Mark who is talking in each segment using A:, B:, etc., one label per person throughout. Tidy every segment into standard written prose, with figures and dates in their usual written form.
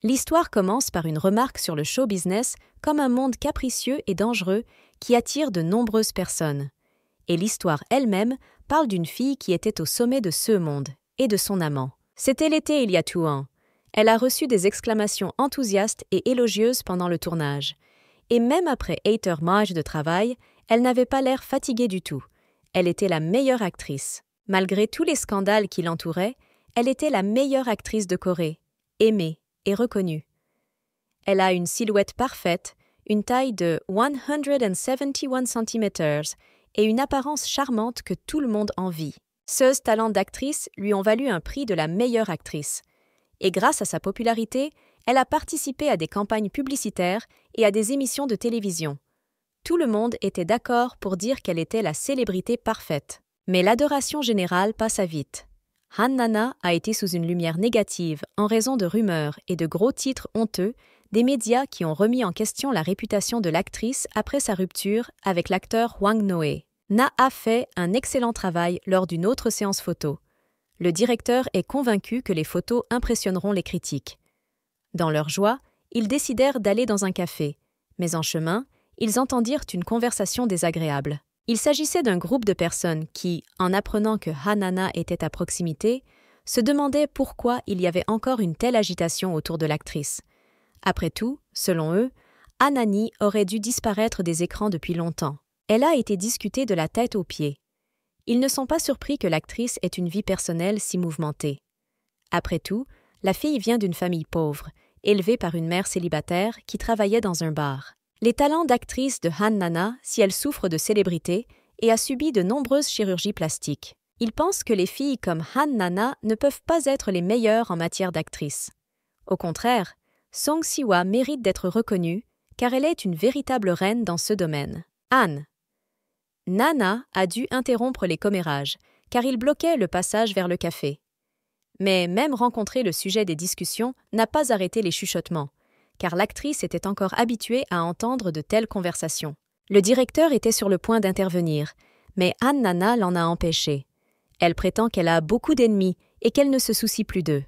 A: L'histoire commence par une remarque sur le show business comme un monde capricieux et dangereux qui attire de nombreuses personnes. Et l'histoire elle-même parle d'une fille qui était au sommet de ce monde et de son amant. C'était l'été il y a tout un. Elle a reçu des exclamations enthousiastes et élogieuses pendant le tournage. Et même après 8 heures moches de travail, elle n'avait pas l'air fatiguée du tout. Elle était la meilleure actrice. Malgré tous les scandales qui l'entouraient, elle était la meilleure actrice de Corée, aimée et reconnue. Elle a une silhouette parfaite, une taille de 171 cm et une apparence charmante que tout le monde envie. Ses talents d'actrice lui ont valu un prix de la meilleure actrice. Et grâce à sa popularité, elle a participé à des campagnes publicitaires et à des émissions de télévision. Tout le monde était d'accord pour dire qu'elle était la célébrité parfaite. Mais l'adoration générale passa vite. Han Nana a été sous une lumière négative en raison de rumeurs et de gros titres honteux des médias qui ont remis en question la réputation de l'actrice après sa rupture avec l'acteur Hwang Noe. Na a fait un excellent travail lors d'une autre séance photo. Le directeur est convaincu que les photos impressionneront les critiques. Dans leur joie, ils décidèrent d'aller dans un café, mais en chemin, ils entendirent une conversation désagréable. Il s'agissait d'un groupe de personnes qui, en apprenant que Han Nana était à proximité, se demandaient pourquoi il y avait encore une telle agitation autour de l'actrice. Après tout, selon eux, Anani aurait dû disparaître des écrans depuis longtemps. Elle a été discutée de la tête aux pieds. Ils ne sont pas surpris que l'actrice ait une vie personnelle si mouvementée. Après tout, la fille vient d'une famille pauvre, élevée par une mère célibataire qui travaillait dans un bar. Les talents d'actrice de Han Nana, si elle souffre de célébrité et a subi de nombreuses chirurgies plastiques. Ils pensent que les filles comme Han Nana ne peuvent pas être les meilleures en matière d'actrice. Au contraire, Song Si-hwa mérite d'être reconnue car elle est une véritable reine dans ce domaine. Nana a dû interrompre les commérages car il bloquait le passage vers le café. Mais même rencontrer le sujet des discussions n'a pas arrêté les chuchotements, car l'actrice était encore habituée à entendre de telles conversations. Le directeur était sur le point d'intervenir, mais Han Nana l'en a empêché. Elle prétend qu'elle a beaucoup d'ennemis et qu'elle ne se soucie plus d'eux.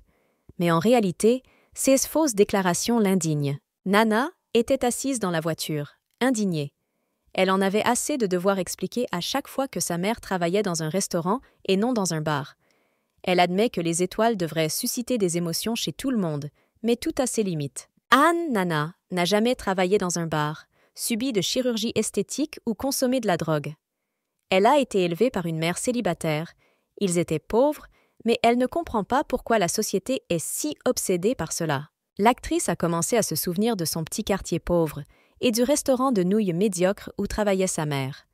A: Mais en réalité, ces fausses déclarations l'indignent. Nana était assise dans la voiture, indignée. Elle en avait assez de devoir expliquer à chaque fois que sa mère travaillait dans un restaurant et non dans un bar. Elle admet que les étoiles devraient susciter des émotions chez tout le monde, mais tout a ses limites. Han Nana n'a jamais travaillé dans un bar, subi de chirurgie esthétique ou consommé de la drogue. Elle a été élevée par une mère célibataire. Ils étaient pauvres, mais elle ne comprend pas pourquoi la société est si obsédée par cela. L'actrice a commencé à se souvenir de son petit quartier pauvre et du restaurant de nouilles médiocre où travaillait sa mère.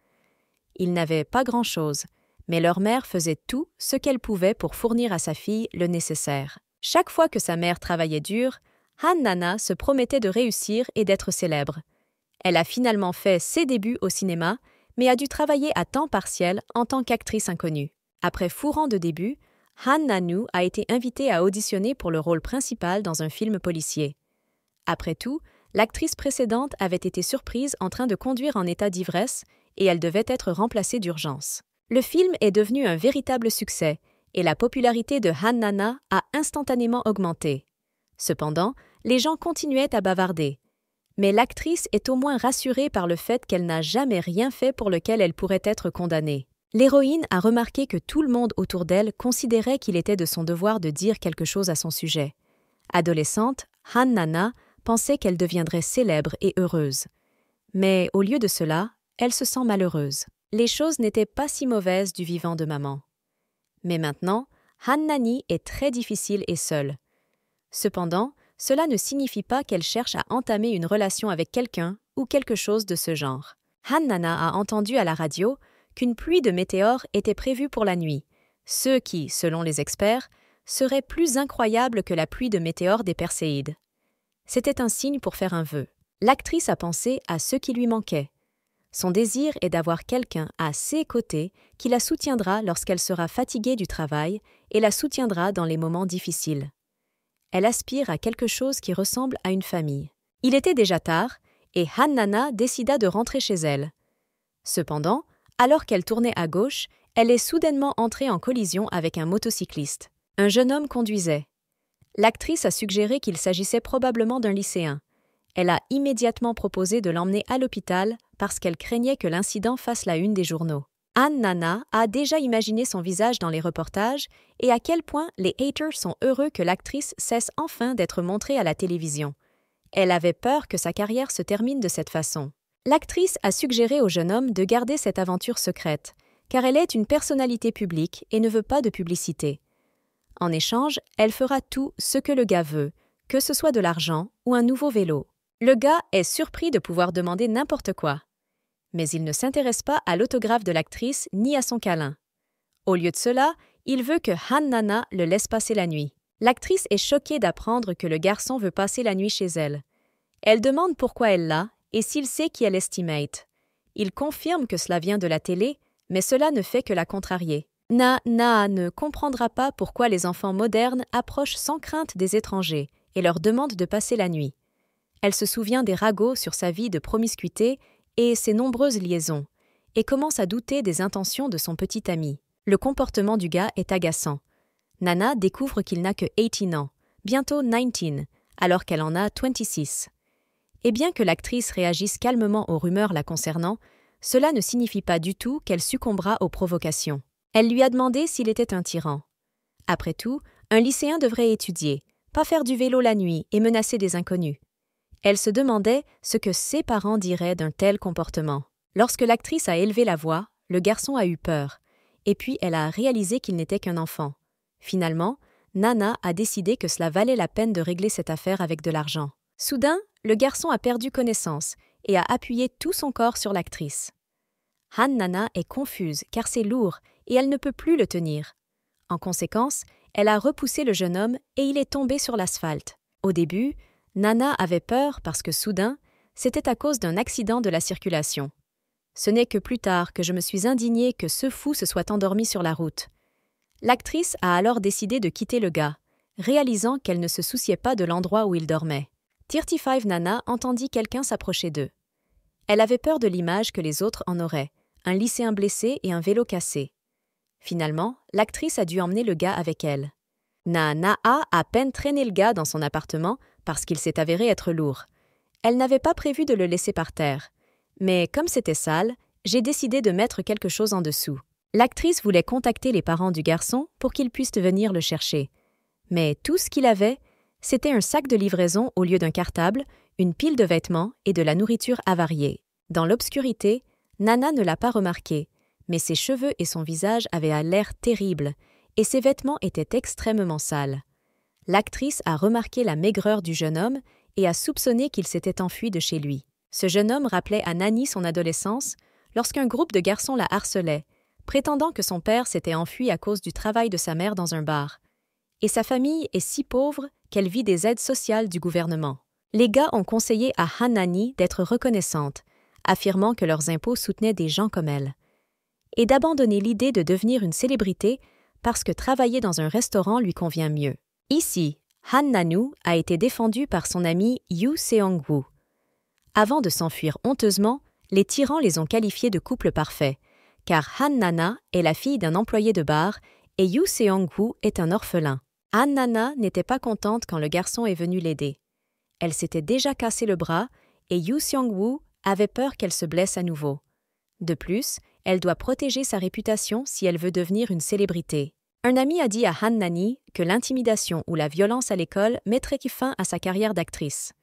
A: Ils n'avaient pas grand-chose, mais leur mère faisait tout ce qu'elle pouvait pour fournir à sa fille le nécessaire. Chaque fois que sa mère travaillait dur, Han Nana se promettait de réussir et d'être célèbre. Elle a finalement fait ses débuts au cinéma, mais a dû travailler à temps partiel en tant qu'actrice inconnue. Après fourrant de débuts, Han Nanu a été invitée à auditionner pour le rôle principal dans un film policier. Après tout, l'actrice précédente avait été surprise en train de conduire en état d'ivresse et elle devait être remplacée d'urgence. Le film est devenu un véritable succès et la popularité de Han Nana a instantanément augmenté. Cependant, les gens continuaient à bavarder. Mais l'actrice est au moins rassurée par le fait qu'elle n'a jamais rien fait pour lequel elle pourrait être condamnée. L'héroïne a remarqué que tout le monde autour d'elle considérait qu'il était de son devoir de dire quelque chose à son sujet. Adolescente, Han Nana pensait qu'elle deviendrait célèbre et heureuse. Mais au lieu de cela, elle se sent malheureuse. Les choses n'étaient pas si mauvaises du vivant de maman. Mais maintenant, Han Nani est très difficile et seule. Cependant, cela ne signifie pas qu'elle cherche à entamer une relation avec quelqu'un ou quelque chose de ce genre. Han Nana a entendu à la radio qu'une pluie de météores était prévue pour la nuit, ce qui, selon les experts, serait plus incroyable que la pluie de météores des Perséides. C'était un signe pour faire un vœu. L'actrice a pensé à ce qui lui manquait. Son désir est d'avoir quelqu'un à ses côtés qui la soutiendra lorsqu'elle sera fatiguée du travail et la soutiendra dans les moments difficiles. Elle aspire à quelque chose qui ressemble à une famille. Il était déjà tard et Han Nana décida de rentrer chez elle. Cependant, alors qu'elle tournait à gauche, elle est soudainement entrée en collision avec un motocycliste. Un jeune homme conduisait. L'actrice a suggéré qu'il s'agissait probablement d'un lycéen. Elle a immédiatement proposé de l'emmener à l'hôpital parce qu'elle craignait que l'incident fasse la une des journaux. Han Nana a déjà imaginé son visage dans les reportages et à quel point les haters sont heureux que l'actrice cesse enfin d'être montrée à la télévision. Elle avait peur que sa carrière se termine de cette façon. L'actrice a suggéré au jeune homme de garder cette aventure secrète, car elle est une personnalité publique et ne veut pas de publicité. En échange, elle fera tout ce que le gars veut, que ce soit de l'argent ou un nouveau vélo. Le gars est surpris de pouvoir demander n'importe quoi. Mais il ne s'intéresse pas à l'autographe de l'actrice ni à son câlin. Au lieu de cela, il veut que Han Nana le laisse passer la nuit. L'actrice est choquée d'apprendre que le garçon veut passer la nuit chez elle. Elle demande pourquoi elle l'a et s'il sait qui est l'estimate. Il confirme que cela vient de la télé, mais cela ne fait que la contrarier. Nana ne comprendra pas pourquoi les enfants modernes approchent sans crainte des étrangers et leur demandent de passer la nuit. Elle se souvient des ragots sur sa vie de promiscuité et ses nombreuses liaisons, et commence à douter des intentions de son petit ami. Le comportement du gars est agaçant. Nana découvre qu'il n'a que 18 ans, bientôt 19, alors qu'elle en a 26. Et bien que l'actrice réagisse calmement aux rumeurs la concernant, cela ne signifie pas du tout qu'elle succombera aux provocations. Elle lui a demandé s'il était un tyran. Après tout, un lycéen devrait étudier, pas faire du vélo la nuit et menacer des inconnus. Elle se demandait ce que ses parents diraient d'un tel comportement. Lorsque l'actrice a élevé la voix, le garçon a eu peur, et puis elle a réalisé qu'il n'était qu'un enfant. Finalement, Nana a décidé que cela valait la peine de régler cette affaire avec de l'argent. Soudain, le garçon a perdu connaissance et a appuyé tout son corps sur l'actrice. Han Nana est confuse car c'est lourd et elle ne peut plus le tenir. En conséquence, elle a repoussé le jeune homme et il est tombé sur l'asphalte. Au début, Nana avait peur parce que soudain, c'était à cause d'un accident de la circulation. Ce n'est que plus tard que je me suis indignée que ce fou se soit endormi sur la route. L'actrice a alors décidé de quitter le gars, réalisant qu'elle ne se souciait pas de l'endroit où il dormait. 35 Nana entendit quelqu'un s'approcher d'eux. Elle avait peur de l'image que les autres en auraient, un lycéen blessé et un vélo cassé. Finalement, l'actrice a dû emmener le gars avec elle. Nana a à peine traîné le gars dans son appartement parce qu'il s'est avéré être lourd. Elle n'avait pas prévu de le laisser par terre. Mais comme c'était sale, j'ai décidé de mettre quelque chose en dessous. L'actrice voulait contacter les parents du garçon pour qu'ils puissent venir le chercher. Mais tout ce qu'il avait, c'était un sac de livraison au lieu d'un cartable, une pile de vêtements et de la nourriture avariée. Dans l'obscurité, Nana ne l'a pas remarqué, mais ses cheveux et son visage avaient l'air terrible, et ses vêtements étaient extrêmement sales. L'actrice a remarqué la maigreur du jeune homme et a soupçonné qu'il s'était enfui de chez lui. Ce jeune homme rappelait à Nani son adolescence lorsqu'un groupe de garçons la harcelait, prétendant que son père s'était enfui à cause du travail de sa mère dans un bar. Et sa famille est si pauvre qu'elle vit des aides sociales du gouvernement. Les gars ont conseillé à Nani d'être reconnaissante, affirmant que leurs impôts soutenaient des gens comme elle, et d'abandonner l'idée de devenir une célébrité parce que travailler dans un restaurant lui convient mieux. Ici, Han Nanu a été défendue par son ami Yoo Seong-woo. Avant de s'enfuir honteusement, les tyrans les ont qualifiés de couple parfait, car Han Nana est la fille d'un employé de bar et Yoo Seong-woo est un orphelin. Han Nana n'était pas contente quand le garçon est venu l'aider. Elle s'était déjà cassé le bras et Yoo Seong-woo avait peur qu'elle se blesse à nouveau. De plus, elle doit protéger sa réputation si elle veut devenir une célébrité. Un ami a dit à Han Nani que l'intimidation ou la violence à l'école mettrait fin à sa carrière d'actrice.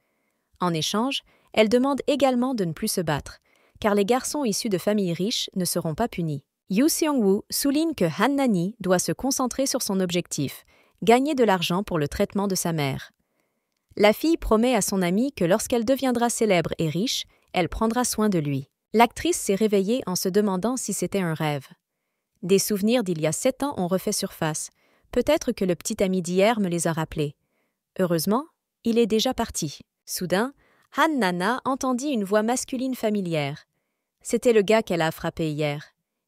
A: En échange, elle demande également de ne plus se battre, car les garçons issus de familles riches ne seront pas punis. Yoo Seong-woo souligne que Han Nani doit se concentrer sur son objectif, gagner de l'argent pour le traitement de sa mère. La fille promet à son ami que lorsqu'elle deviendra célèbre et riche, elle prendra soin de lui. L'actrice s'est réveillée en se demandant si c'était un rêve. Des souvenirs d'il y a 7 ans ont refait surface. Peut-être que le petit ami d'hier me les a rappelés. Heureusement, il est déjà parti. Soudain, Han Nana entendit une voix masculine familière. C'était le gars qu'elle a frappé hier.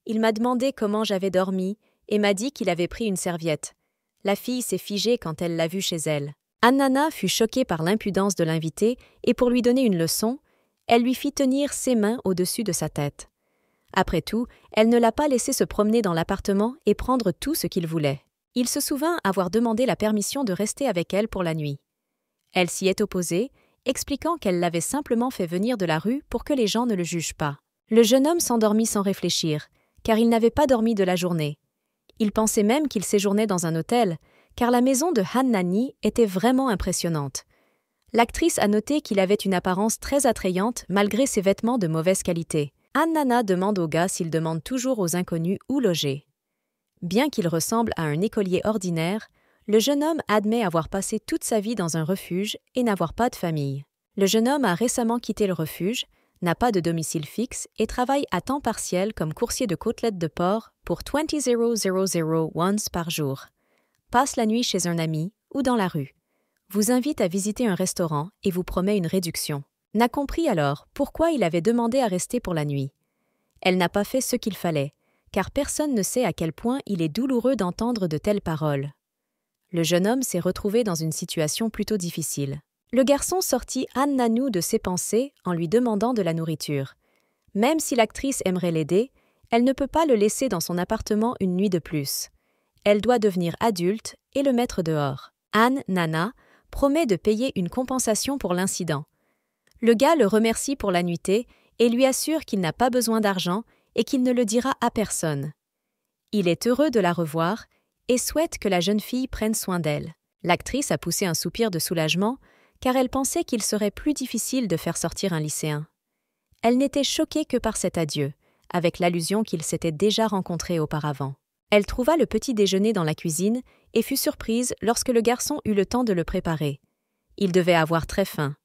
A: Il m'a demandé comment j'avais dormi et m'a dit qu'il avait pris une serviette. La fille s'est figée quand elle l'a vu chez elle. Han Nana fut choquée par l'impudence de l'invité et pour lui donner une leçon, elle lui fit tenir ses mains au-dessus de sa tête. Après tout, elle ne l'a pas laissé se promener dans l'appartement et prendre tout ce qu'il voulait. Il se souvint avoir demandé la permission de rester avec elle pour la nuit. Elle s'y est opposée, expliquant qu'elle l'avait simplement fait venir de la rue pour que les gens ne le jugent pas. Le jeune homme s'endormit sans réfléchir, car il n'avait pas dormi de la journée. Il pensait même qu'il séjournait dans un hôtel, car la maison de Han Nani était vraiment impressionnante. L'actrice a noté qu'il avait une apparence très attrayante malgré ses vêtements de mauvaise qualité. Han Nana demande au gars s'il demande toujours aux inconnus où loger. Bien qu'il ressemble à un écolier ordinaire, le jeune homme admet avoir passé toute sa vie dans un refuge et n'avoir pas de famille. Le jeune homme a récemment quitté le refuge, n'a pas de domicile fixe et travaille à temps partiel comme coursier de côtelettes de porc pour 20,000 wons par jour. Passe la nuit chez un ami ou dans la rue. Vous invite à visiter un restaurant et vous promet une réduction. N'a compris alors pourquoi il avait demandé à rester pour la nuit. Elle n'a pas fait ce qu'il fallait, car personne ne sait à quel point il est douloureux d'entendre de telles paroles. Le jeune homme s'est retrouvé dans une situation plutôt difficile. Le garçon sortit Han Nanu de ses pensées en lui demandant de la nourriture. Même si l'actrice aimerait l'aider, elle ne peut pas le laisser dans son appartement une nuit de plus. Elle doit devenir adulte et le mettre dehors. Han Nana promet de payer une compensation pour l'incident. Le gars le remercie pour la nuitée et lui assure qu'il n'a pas besoin d'argent et qu'il ne le dira à personne. Il est heureux de la revoir et souhaite que la jeune fille prenne soin d'elle. L'actrice a poussé un soupir de soulagement car elle pensait qu'il serait plus difficile de faire sortir un lycéen. Elle n'était choquée que par cet adieu, avec l'allusion qu'ils s'étaient déjà rencontrés auparavant. Elle trouva le petit déjeuner dans la cuisine et fut surprise lorsque le garçon eut le temps de le préparer. Il devait avoir très faim.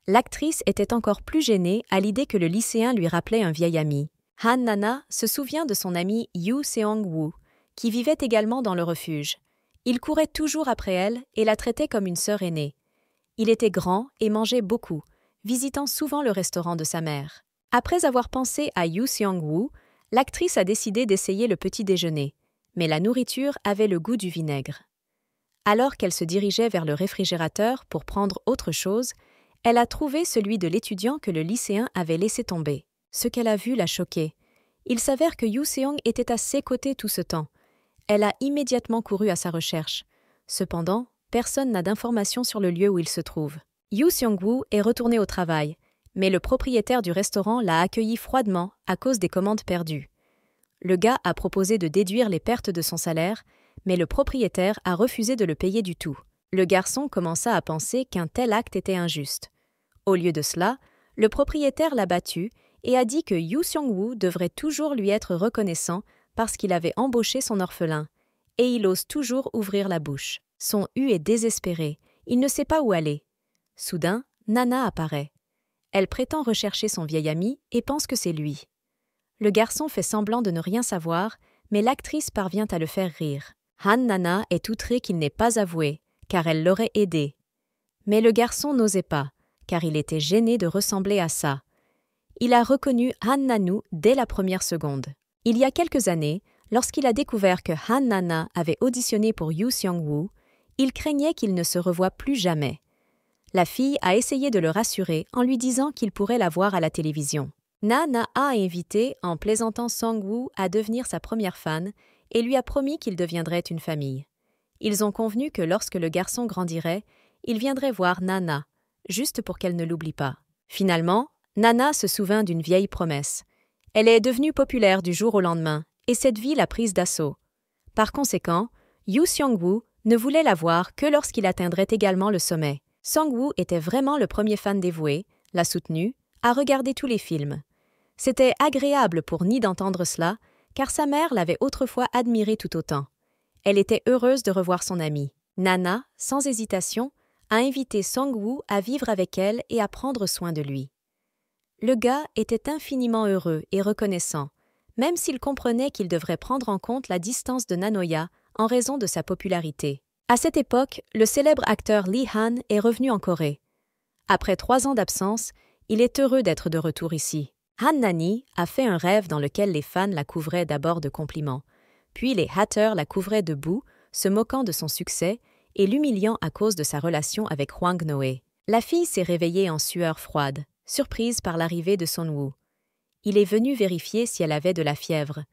A: L'actrice était encore plus gênée à l'idée que le lycéen lui rappelait un vieil ami. Han Nana se souvient de son ami Yoo Seong-woo, qui vivait également dans le refuge. Il courait toujours après elle et la traitait comme une sœur aînée. Il était grand et mangeait beaucoup, visitant souvent le restaurant de sa mère. Après avoir pensé à Yoo Seong-woo, l'actrice a décidé d'essayer le petit déjeuner, mais la nourriture avait le goût du vinaigre. Alors qu'elle se dirigeait vers le réfrigérateur pour prendre autre chose, elle a trouvé celui de l'étudiant que le lycéen avait laissé tomber. Ce qu'elle a vu l'a choquée. Il s'avère que Yoo Seong était à ses côtés tout ce temps. Elle a immédiatement couru à sa recherche. Cependant, personne n'a d'informations sur le lieu où il se trouve. Yoo Seong-woo est retourné au travail, mais le propriétaire du restaurant l'a accueilli froidement à cause des commandes perdues. Le gars a proposé de déduire les pertes de son salaire, mais le propriétaire a refusé de le payer du tout. Le garçon commença à penser qu'un tel acte était injuste. Au lieu de cela, le propriétaire l'a battu et a dit que Yoo Seong-woo devrait toujours lui être reconnaissant parce qu'il avait embauché son orphelin, et il ose toujours ouvrir la bouche. Son Hu est désespéré, il ne sait pas où aller. Soudain, Nana apparaît. Elle prétend rechercher son vieil ami et pense que c'est lui. Le garçon fait semblant de ne rien savoir, mais l'actrice parvient à le faire rire. Han Nana est outré qu'il n'ait pas avoué, car elle l'aurait aidé. Mais le garçon n'osait pas, car il était gêné de ressembler à ça. Il a reconnu Han Nanu dès la première seconde. Il y a quelques années, lorsqu'il a découvert que Han Nana avait auditionné pour Yoo Seong-woo, il craignait qu'il ne se revoie plus jamais. La fille a essayé de le rassurer en lui disant qu'il pourrait la voir à la télévision. Nana a invité, en plaisantant Song-woo, à devenir sa première fan et lui a promis qu'ils deviendraient une famille. Ils ont convenu que lorsque le garçon grandirait, il viendrait voir Nana, juste pour qu'elle ne l'oublie pas. Finalement, Nana se souvint d'une vieille promesse. Elle est devenue populaire du jour au lendemain, et cette vie l'a prise d'assaut. Par conséquent, Yoo Seong-woo ne voulait la voir que lorsqu'il atteindrait également le sommet. Song-woo était vraiment le premier fan dévoué, l'a soutenu, a regardé tous les films. C'était agréable pour Ni d'entendre cela, car sa mère l'avait autrefois admiré tout autant. Elle était heureuse de revoir son amie. Nana, sans hésitation, a invité Song-woo à vivre avec elle et à prendre soin de lui. Le gars était infiniment heureux et reconnaissant, même s'il comprenait qu'il devrait prendre en compte la distance de Nanoya en raison de sa popularité. À cette époque, le célèbre acteur Lee Han est revenu en Corée. Après 3 ans d'absence, il est heureux d'être de retour ici. Han Nani a fait un rêve dans lequel les fans la couvraient d'abord de compliments, puis les haters la couvraient de boue, se moquant de son succès et l'humiliant à cause de sa relation avec Hwang Noe. La fille s'est réveillée en sueur froide, surprise par l'arrivée de Son-woo. Il est venu vérifier si elle avait de la fièvre.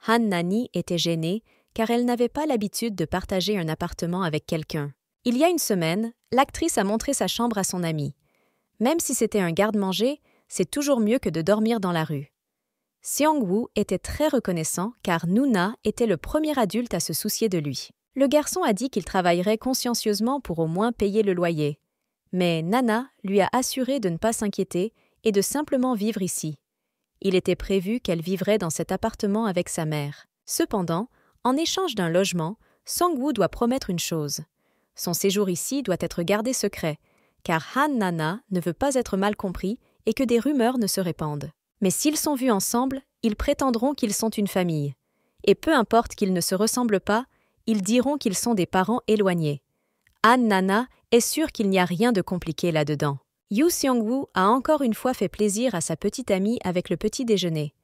A: Han Nani était gênée car elle n'avait pas l'habitude de partager un appartement avec quelqu'un. Il y a une semaine, l'actrice a montré sa chambre à son amie. Même si c'était un garde-manger, c'est toujours mieux que de dormir dans la rue. Seong-woo était très reconnaissant car Nuna était le premier adulte à se soucier de lui. Le garçon a dit qu'il travaillerait consciencieusement pour au moins payer le loyer. Mais Nana lui a assuré de ne pas s'inquiéter et de simplement vivre ici. Il était prévu qu'elle vivrait dans cet appartement avec sa mère. Cependant, en échange d'un logement, Sang-woo doit promettre une chose. Son séjour ici doit être gardé secret, car Han Nana ne veut pas être mal compris et que des rumeurs ne se répandent. Mais s'ils sont vus ensemble, ils prétendront qu'ils sont une famille. Et peu importe qu'ils ne se ressemblent pas, ils diront qu'ils sont des parents éloignés. Han Nana est sûre qu'il n'y a rien de compliqué là-dedans. Yoo Seong-woo a encore une fois fait plaisir à sa petite amie avec le petit déjeuner.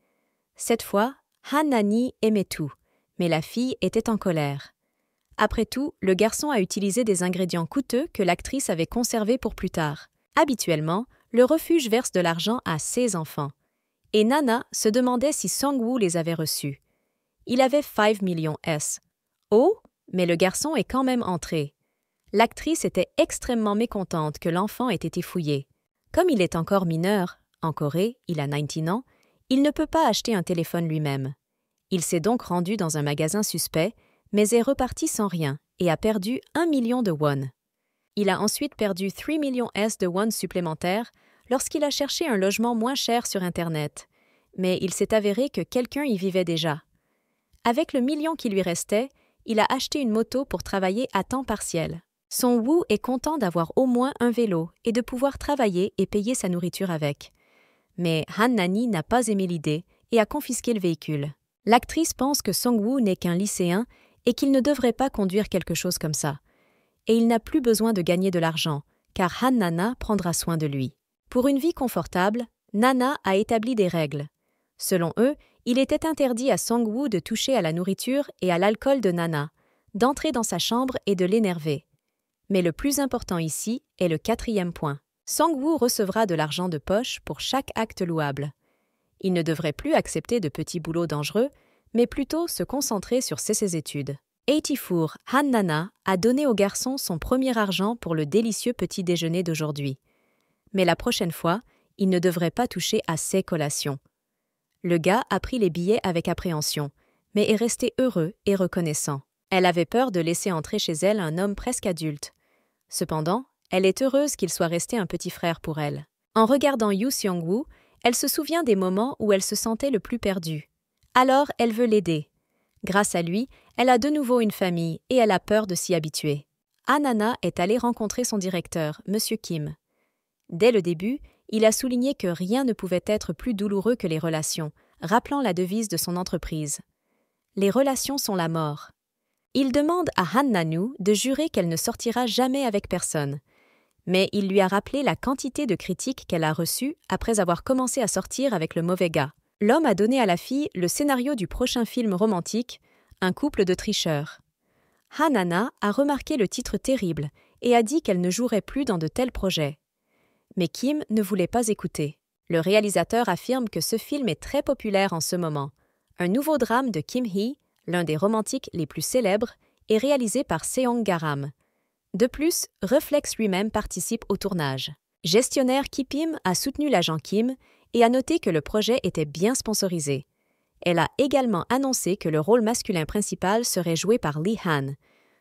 A: Cette fois, Han Nani aimait tout, mais la fille était en colère. Après tout, le garçon a utilisé des ingrédients coûteux que l'actrice avait conservés pour plus tard. Habituellement, le refuge verse de l'argent à ses enfants. Et Nana se demandait si Sang-woo les avait reçus. Il avait 5 millions S. Oh, mais le garçon est quand même entré. L'actrice était extrêmement mécontente que l'enfant ait été fouillé. Comme il est encore mineur, en Corée, il a 19 ans, il ne peut pas acheter un téléphone lui-même. Il s'est donc rendu dans un magasin suspect, mais est reparti sans rien et a perdu 1 million de won. Il a ensuite perdu 3 millions S de won supplémentaires lorsqu'il a cherché un logement moins cher sur Internet. Mais il s'est avéré que quelqu'un y vivait déjà. Avec le million qui lui restait, il a acheté une moto pour travailler à temps partiel. Son Woo est content d'avoir au moins un vélo et de pouvoir travailler et payer sa nourriture avec. Mais Han Nani n'a pas aimé l'idée et a confisqué le véhicule. L'actrice pense que Sang-woo n'est qu'un lycéen et qu'il ne devrait pas conduire quelque chose comme ça. Et il n'a plus besoin de gagner de l'argent, car Han Nana prendra soin de lui. Pour une vie confortable, Nana a établi des règles. Selon eux, il était interdit à Sang-woo de toucher à la nourriture et à l'alcool de Nana, d'entrer dans sa chambre et de l'énerver. Mais le plus important ici est le 4e point. Sang-woo recevra de l'argent de poche pour chaque acte louable. Il ne devrait plus accepter de petits boulots dangereux, mais plutôt se concentrer sur ses études. 84 Han Nana a donné au garçon son premier argent pour le délicieux petit déjeuner d'aujourd'hui. Mais la prochaine fois, il ne devrait pas toucher à ses collations. Le gars a pris les billets avec appréhension, mais est resté heureux et reconnaissant. Elle avait peur de laisser entrer chez elle un homme presque adulte. Cependant, elle est heureuse qu'il soit resté un petit frère pour elle. En regardant Yoo Seong-woo, elle se souvient des moments où elle se sentait le plus perdue. Alors, elle veut l'aider. Grâce à lui, elle a de nouveau une famille et elle a peur de s'y habituer. Nana est allée rencontrer son directeur, M. Kim. Dès le début, il a souligné que rien ne pouvait être plus douloureux que les relations, rappelant la devise de son entreprise. Les relations sont la mort. Il demande à Han Nanu de jurer qu'elle ne sortira jamais avec personne. Mais il lui a rappelé la quantité de critiques qu'elle a reçues après avoir commencé à sortir avec le mauvais gars. L'homme a donné à la fille le scénario du prochain film romantique, Un couple de tricheurs. Nana a remarqué le titre terrible et a dit qu'elle ne jouerait plus dans de tels projets. Mais Kim ne voulait pas écouter. Le réalisateur affirme que ce film est très populaire en ce moment. Un nouveau drame de Kim Hee, l'un des romantiques les plus célèbres, est réalisé par Seong Garam. De plus, Reflex lui-même participe au tournage. Gestionnaire Kipim a soutenu l'agent Kim et a noté que le projet était bien sponsorisé. Elle a également annoncé que le rôle masculin principal serait joué par Lee Han,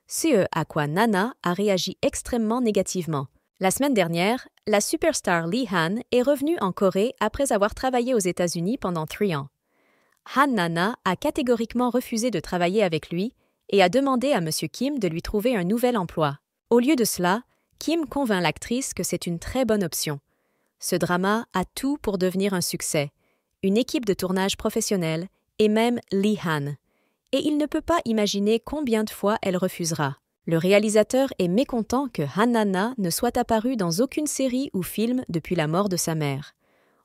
A: ce à quoi Nana a réagi extrêmement négativement. La semaine dernière, la superstar Lee Han est revenue en Corée après avoir travaillé aux États-Unis pendant 3 ans. Han Nana a catégoriquement refusé de travailler avec lui et a demandé à M. Kim de lui trouver un nouvel emploi. Au lieu de cela, Kim convainc l'actrice que c'est une très bonne option. Ce drama a tout pour devenir un succès, une équipe de tournage professionnelle et même Lee Han. Et il ne peut pas imaginer combien de fois elle refusera. Le réalisateur est mécontent que Han Nana ne soit apparue dans aucune série ou film depuis la mort de sa mère.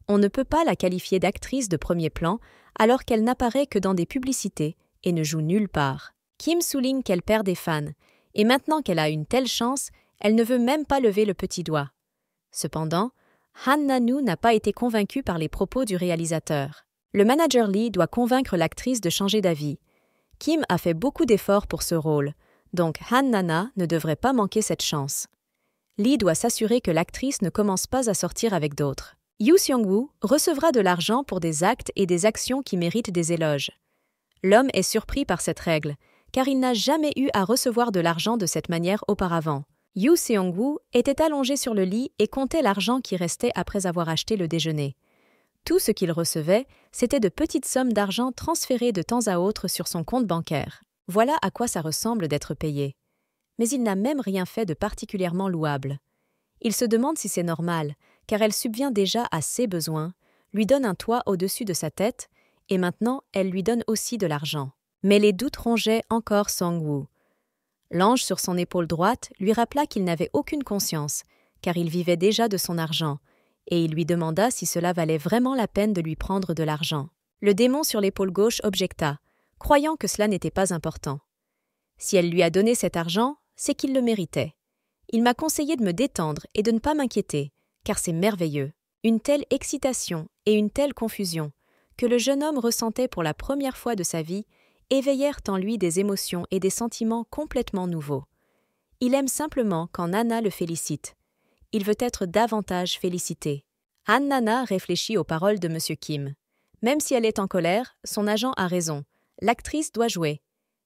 A: On ne peut pas la qualifier d'actrice de premier plan alors qu'elle n'apparaît que dans des publicités et ne joue nulle part. Kim souligne qu'elle perd des fans, et maintenant qu'elle a une telle chance, elle ne veut même pas lever le petit doigt. Cependant, Han Nanu n'a pas été convaincue par les propos du réalisateur. Le manager Lee doit convaincre l'actrice de changer d'avis. Kim a fait beaucoup d'efforts pour ce rôle, donc Han Nana ne devrait pas manquer cette chance. Lee doit s'assurer que l'actrice ne commence pas à sortir avec d'autres. Yoo Seong-woo recevra de l'argent pour des actes et des actions qui méritent des éloges. L'homme est surpris par cette règle, car il n'a jamais eu à recevoir de l'argent de cette manière auparavant. Yoo Seong-woo était allongé sur le lit et comptait l'argent qui restait après avoir acheté le déjeuner. Tout ce qu'il recevait, c'était de petites sommes d'argent transférées de temps à autre sur son compte bancaire. Voilà à quoi ça ressemble d'être payé. Mais il n'a même rien fait de particulièrement louable. Il se demande si c'est normal, car elle subvient déjà à ses besoins, lui donne un toit au-dessus de sa tête, et maintenant elle lui donne aussi de l'argent. Mais les doutes rongeaient encore Sang-woo. L'ange sur son épaule droite lui rappela qu'il n'avait aucune conscience, car il vivait déjà de son argent, et il lui demanda si cela valait vraiment la peine de lui prendre de l'argent. Le démon sur l'épaule gauche objecta, croyant que cela n'était pas important. Si elle lui a donné cet argent, c'est qu'il le méritait. Il m'a conseillé de me détendre et de ne pas m'inquiéter, car c'est merveilleux. Une telle excitation et une telle confusion, que le jeune homme ressentait pour la première fois de sa vie, éveillèrent en lui des émotions et des sentiments complètement nouveaux. Il aime simplement quand Nana le félicite. Il veut être davantage félicité. Han Nana réfléchit aux paroles de M. Kim. Même si elle est en colère, son agent a raison. L'actrice doit jouer.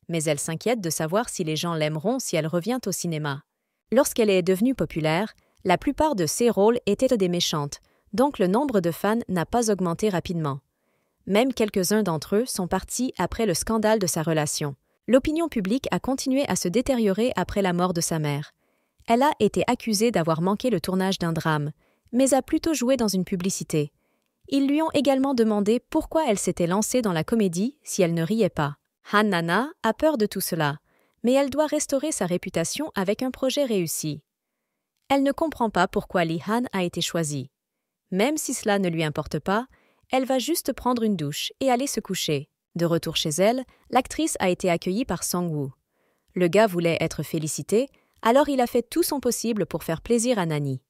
A: Mais elle s'inquiète de savoir si les gens l'aimeront si elle revient au cinéma. Lorsqu'elle est devenue populaire, la plupart de ses rôles étaient des méchantes, donc le nombre de fans n'a pas augmenté rapidement. Même quelques-uns d'entre eux sont partis après le scandale de sa relation. L'opinion publique a continué à se détériorer après la mort de sa mère. Elle a été accusée d'avoir manqué le tournage d'un drame, mais a plutôt joué dans une publicité. Ils lui ont également demandé pourquoi elle s'était lancée dans la comédie si elle ne riait pas. Han Nana a peur de tout cela, mais elle doit restaurer sa réputation avec un projet réussi. Elle ne comprend pas pourquoi Lee Han a été choisie. Même si cela ne lui importe pas, elle va juste prendre une douche et aller se coucher. De retour chez elle, l'actrice a été accueillie par Sang-woo. Le gars voulait être félicité, alors il a fait tout son possible pour faire plaisir à Nani.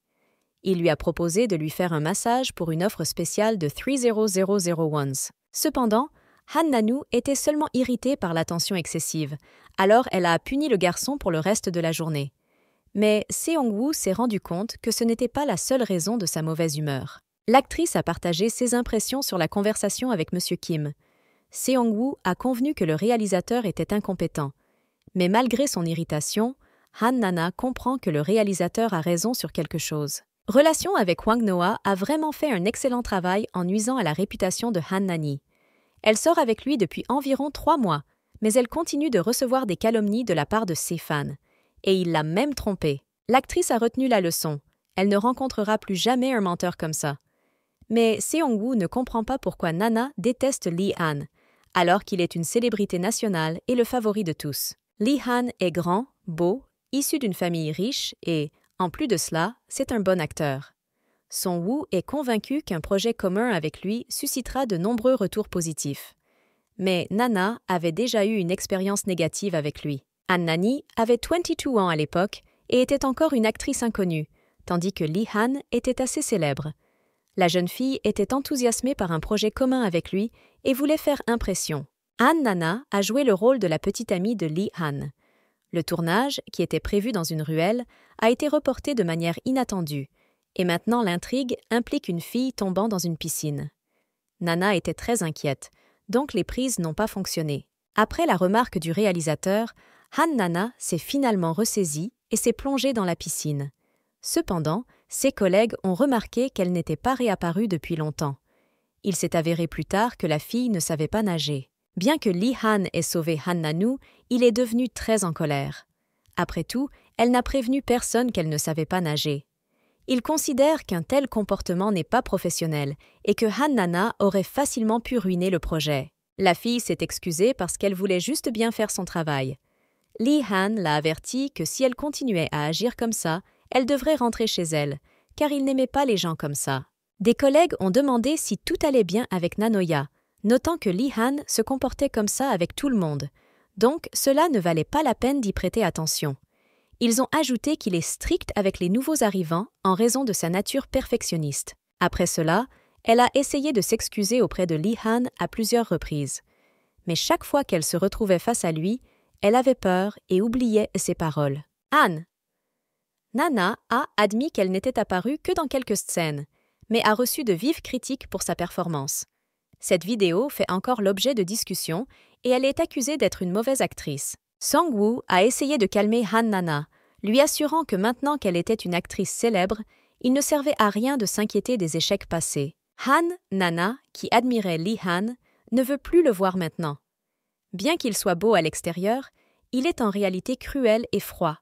A: Il lui a proposé de lui faire un massage pour une offre spéciale de 30000 wons. Cependant, Han Nanu était seulement irritée par l'attention excessive, alors elle a puni le garçon pour le reste de la journée. Mais Seong-woo s'est rendu compte que ce n'était pas la seule raison de sa mauvaise humeur. L'actrice a partagé ses impressions sur la conversation avec M. Kim. Seong-woo a convenu que le réalisateur était incompétent. Mais malgré son irritation, Han Nana comprend que le réalisateur a raison sur quelque chose. Relation avec Hwang Noa a vraiment fait un excellent travail en nuisant à la réputation de Han Nani. Elle sort avec lui depuis environ 3 mois, mais elle continue de recevoir des calomnies de la part de ses fans. Et il l'a même trompée. L'actrice a retenu la leçon. Elle ne rencontrera plus jamais un menteur comme ça. Mais Seong-woo ne comprend pas pourquoi Nana déteste Lee Han, alors qu'il est une célébrité nationale et le favori de tous. Lee Han est grand, beau, issu d'une famille riche et, en plus de cela, c'est un bon acteur. Song-woo est convaincu qu'un projet commun avec lui suscitera de nombreux retours positifs. Mais Nana avait déjà eu une expérience négative avec lui. Han Nani avait 22 ans à l'époque et était encore une actrice inconnue, tandis que Lee Han était assez célèbre. La jeune fille était enthousiasmée par un projet commun avec lui et voulait faire impression. Han Nana a joué le rôle de la petite amie de Lee Han. Le tournage, qui était prévu dans une ruelle, a été reporté de manière inattendue, et maintenant l'intrigue implique une fille tombant dans une piscine. Nana était très inquiète, donc les prises n'ont pas fonctionné. Après la remarque du réalisateur, Han Nana s'est finalement ressaisie et s'est plongée dans la piscine. Cependant, ses collègues ont remarqué qu'elle n'était pas réapparue depuis longtemps. Il s'est avéré plus tard que la fille ne savait pas nager. Bien que Lee Han ait sauvé Han Nanu, il est devenu très en colère. Après tout, elle n'a prévenu personne qu'elle ne savait pas nager. Il considère qu'un tel comportement n'est pas professionnel et que Han Nana aurait facilement pu ruiner le projet. La fille s'est excusée parce qu'elle voulait juste bien faire son travail. Lee Han l'a avertie que si elle continuait à agir comme ça, elle devrait rentrer chez elle, car il n'aimait pas les gens comme ça. Des collègues ont demandé si tout allait bien avec Nanoya, notant que Lee Han se comportait comme ça avec tout le monde. Donc, cela ne valait pas la peine d'y prêter attention. Ils ont ajouté qu'il est strict avec les nouveaux arrivants en raison de sa nature perfectionniste. Après cela, elle a essayé de s'excuser auprès de Lee Han à plusieurs reprises. Mais chaque fois qu'elle se retrouvait face à lui, elle avait peur et oubliait ses paroles. Han! Nana a admis qu'elle n'était apparue que dans quelques scènes, mais a reçu de vives critiques pour sa performance. Cette vidéo fait encore l'objet de discussions et elle est accusée d'être une mauvaise actrice. Song-woo a essayé de calmer Han Nana, lui assurant que maintenant qu'elle était une actrice célèbre, il ne servait à rien de s'inquiéter des échecs passés. Han Nana, qui admirait Lee Han, ne veut plus le voir maintenant. Bien qu'il soit beau à l'extérieur, il est en réalité cruel et froid.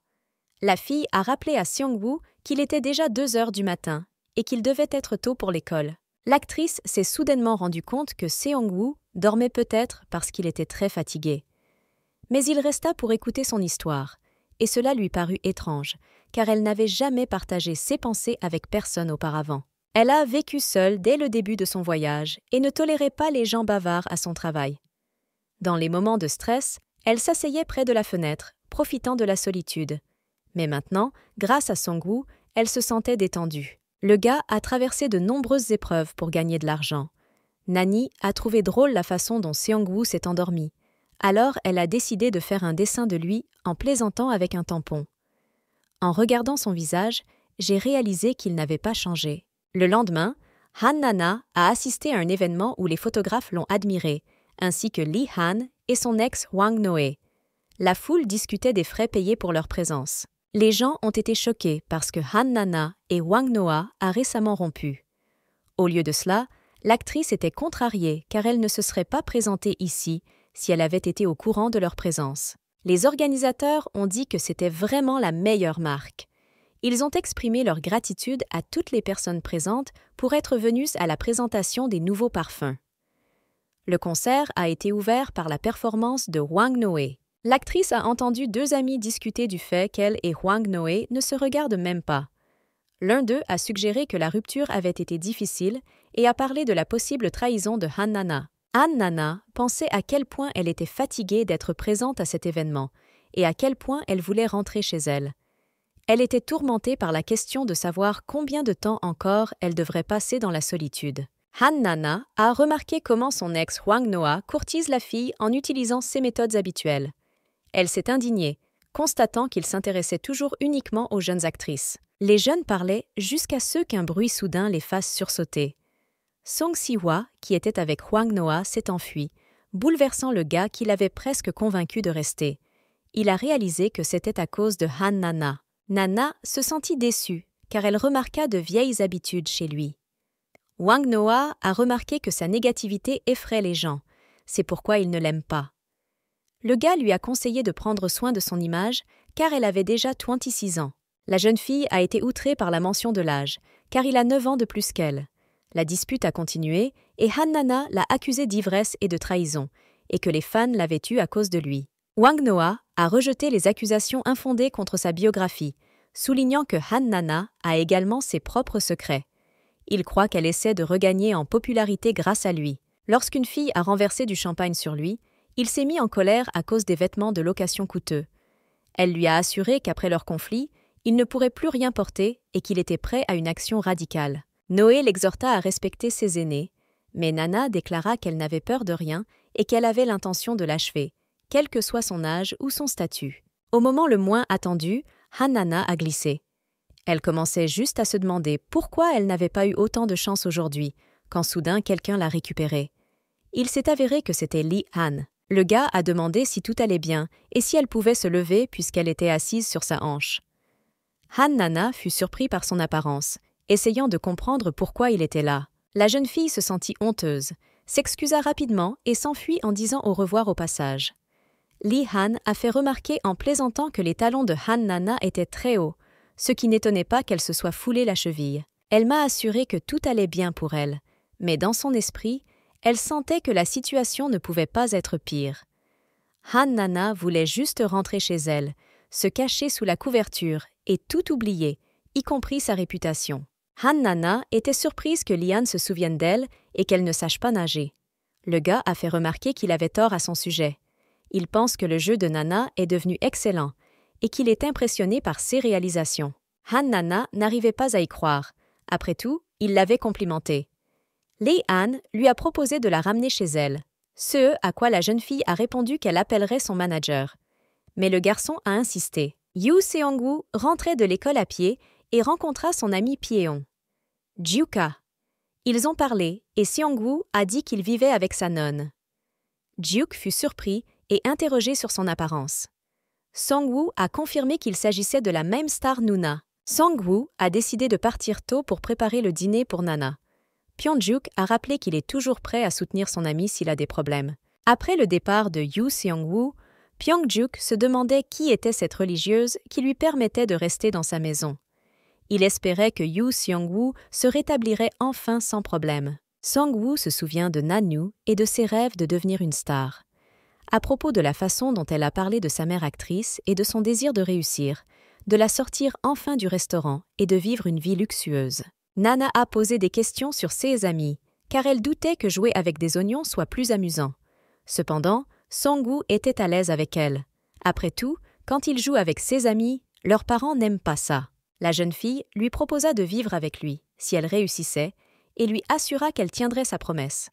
A: La fille a rappelé à Seong-woo qu'il était déjà 2 heures du matin et qu'il devait être tôt pour l'école. L'actrice s'est soudainement rendue compte que Seong-woo dormait peut-être parce qu'il était très fatigué. Mais il resta pour écouter son histoire, et cela lui parut étrange, car elle n'avait jamais partagé ses pensées avec personne auparavant. Elle a vécu seule dès le début de son voyage et ne tolérait pas les gens bavards à son travail. Dans les moments de stress, elle s'asseyait près de la fenêtre, profitant de la solitude. Mais maintenant, grâce à Song-woo, elle se sentait détendue. Le gars a traversé de nombreuses épreuves pour gagner de l'argent. Nani a trouvé drôle la façon dont Seong-woo s'est endormi. Alors, elle a décidé de faire un dessin de lui en plaisantant avec un tampon. En regardant son visage, j'ai réalisé qu'il n'avait pas changé. Le lendemain, Han Nana a assisté à un événement où les photographes l'ont admiré, ainsi que Lee Han et son ex Hwang No-ae. La foule discutait des frais payés pour leur présence. Les gens ont été choqués parce que Han Nana et Hwang No-ae a récemment rompu. Au lieu de cela, l'actrice était contrariée car elle ne se serait pas présentée ici si elle avait été au courant de leur présence. Les organisateurs ont dit que c'était vraiment la meilleure marque. Ils ont exprimé leur gratitude à toutes les personnes présentes pour être venues à la présentation des nouveaux parfums. Le concert a été ouvert par la performance de Hwang No-ae. L'actrice a entendu 2 amis discuter du fait qu'elle et Hwang No-ae ne se regardent même pas. L'un d'eux a suggéré que la rupture avait été difficile et a parlé de la possible trahison de Han Nana. Han Nana pensait à quel point elle était fatiguée d'être présente à cet événement et à quel point elle voulait rentrer chez elle. Elle était tourmentée par la question de savoir combien de temps encore elle devrait passer dans la solitude. Han Nana a remarqué comment son ex Hwang No-ae courtise la fille en utilisant ses méthodes habituelles. Elle s'est indignée, constatant qu'il s'intéressait toujours uniquement aux jeunes actrices. Les jeunes parlaient jusqu'à ce qu'un bruit soudain les fasse sursauter. Song Si-hwa, qui était avec Hwang No-ae, s'est enfui, bouleversant le gars qui l'avait presque convaincu de rester. Il a réalisé que c'était à cause de Han Nana. Nana se sentit déçue, car elle remarqua de vieilles habitudes chez lui. Hwang No-ae a remarqué que sa négativité effraie les gens. C'est pourquoi il ne l'aime pas. Le gars lui a conseillé de prendre soin de son image, car elle avait déjà 26 ans. La jeune fille a été outrée par la mention de l'âge, car il a 9 ans de plus qu'elle. La dispute a continué et Han Nana l'a accusé d'ivresse et de trahison, et que les fans l'avaient eu à cause de lui. Hwang No-ae a rejeté les accusations infondées contre sa biographie, soulignant que Han Nana a également ses propres secrets. Il croit qu'elle essaie de regagner en popularité grâce à lui. Lorsqu'une fille a renversé du champagne sur lui, il s'est mis en colère à cause des vêtements de location coûteux. Elle lui a assuré qu'après leur conflit, il ne pourrait plus rien porter et qu'il était prêt à une action radicale. Noé l'exhorta à respecter ses aînés, mais Nana déclara qu'elle n'avait peur de rien et qu'elle avait l'intention de l'achever, quel que soit son âge ou son statut. Au moment le moins attendu, Han Nana a glissé. Elle commençait juste à se demander pourquoi elle n'avait pas eu autant de chance aujourd'hui, quand soudain quelqu'un l'a récupérée. Il s'est avéré que c'était Lee Han. Le gars a demandé si tout allait bien et si elle pouvait se lever puisqu'elle était assise sur sa hanche. Han Nana fut surpris par son apparence, essayant de comprendre pourquoi il était là. La jeune fille se sentit honteuse, s'excusa rapidement et s'enfuit en disant au revoir au passage. Lee Han a fait remarquer en plaisantant que les talons de Han Nana étaient très hauts, ce qui n'étonnait pas qu'elle se soit foulée la cheville. Elle m'a assuré que tout allait bien pour elle, mais dans son esprit, elle sentait que la situation ne pouvait pas être pire. Han Nana voulait juste rentrer chez elle, se cacher sous la couverture et tout oublier, y compris sa réputation. Han Nana était surprise que Lee Han se souvienne d'elle et qu'elle ne sache pas nager. Le gars a fait remarquer qu'il avait tort à son sujet. Il pense que le jeu de Nana est devenu excellent et qu'il est impressionné par ses réalisations. Han Nana n'arrivait pas à y croire. Après tout, il l'avait complimentée. Lee Han lui a proposé de la ramener chez elle. Ce à quoi la jeune fille a répondu qu'elle appellerait son manager. Mais le garçon a insisté. Yoo Seong-woo rentrait de l'école à pied et rencontra son ami Pyeong. Jiuka. Ils ont parlé et Seong-woo a dit qu'il vivait avec sa nonne. Jiuk fut surpris et interrogé sur son apparence. Song-woo a confirmé qu'il s'agissait de la même star Nuna. Song-woo a décidé de partir tôt pour préparer le dîner pour Nana. Pyongyuk a rappelé qu'il est toujours prêt à soutenir son ami s'il a des problèmes. Après le départ de Yoo Seong-woo, Pyongyuk se demandait qui était cette religieuse qui lui permettait de rester dans sa maison. Il espérait que Yoo Seong-woo se rétablirait enfin sans problème. Song-woo se souvient de Nanu et de ses rêves de devenir une star. À propos de la façon dont elle a parlé de sa mère actrice et de son désir de réussir, de la sortir enfin du restaurant et de vivre une vie luxueuse. Nana a posé des questions sur ses amis, car elle doutait que jouer avec des oignons soit plus amusant. Cependant, Song-woo était à l'aise avec elle. Après tout, quand il joue avec ses amis, leurs parents n'aiment pas ça. La jeune fille lui proposa de vivre avec lui, si elle réussissait, et lui assura qu'elle tiendrait sa promesse.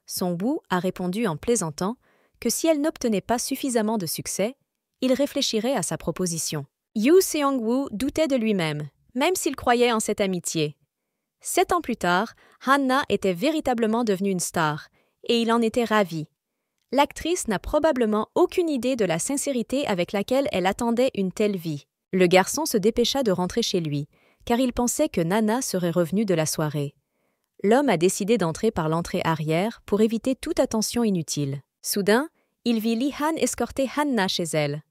A: Song-woo a répondu en plaisantant que si elle n'obtenait pas suffisamment de succès, il réfléchirait à sa proposition. Yoo Seong-woo doutait de lui-même, même s'il croyait en cette amitié. 7 ans plus tard, Hanna était véritablement devenue une star, et il en était ravi. L'actrice n'a probablement aucune idée de la sincérité avec laquelle elle attendait une telle vie. Le garçon se dépêcha de rentrer chez lui, car il pensait que Nana serait revenue de la soirée. L'homme a décidé d'entrer par l'entrée arrière pour éviter toute attention inutile. Soudain, il vit Lee-han escorter Hanna chez elle.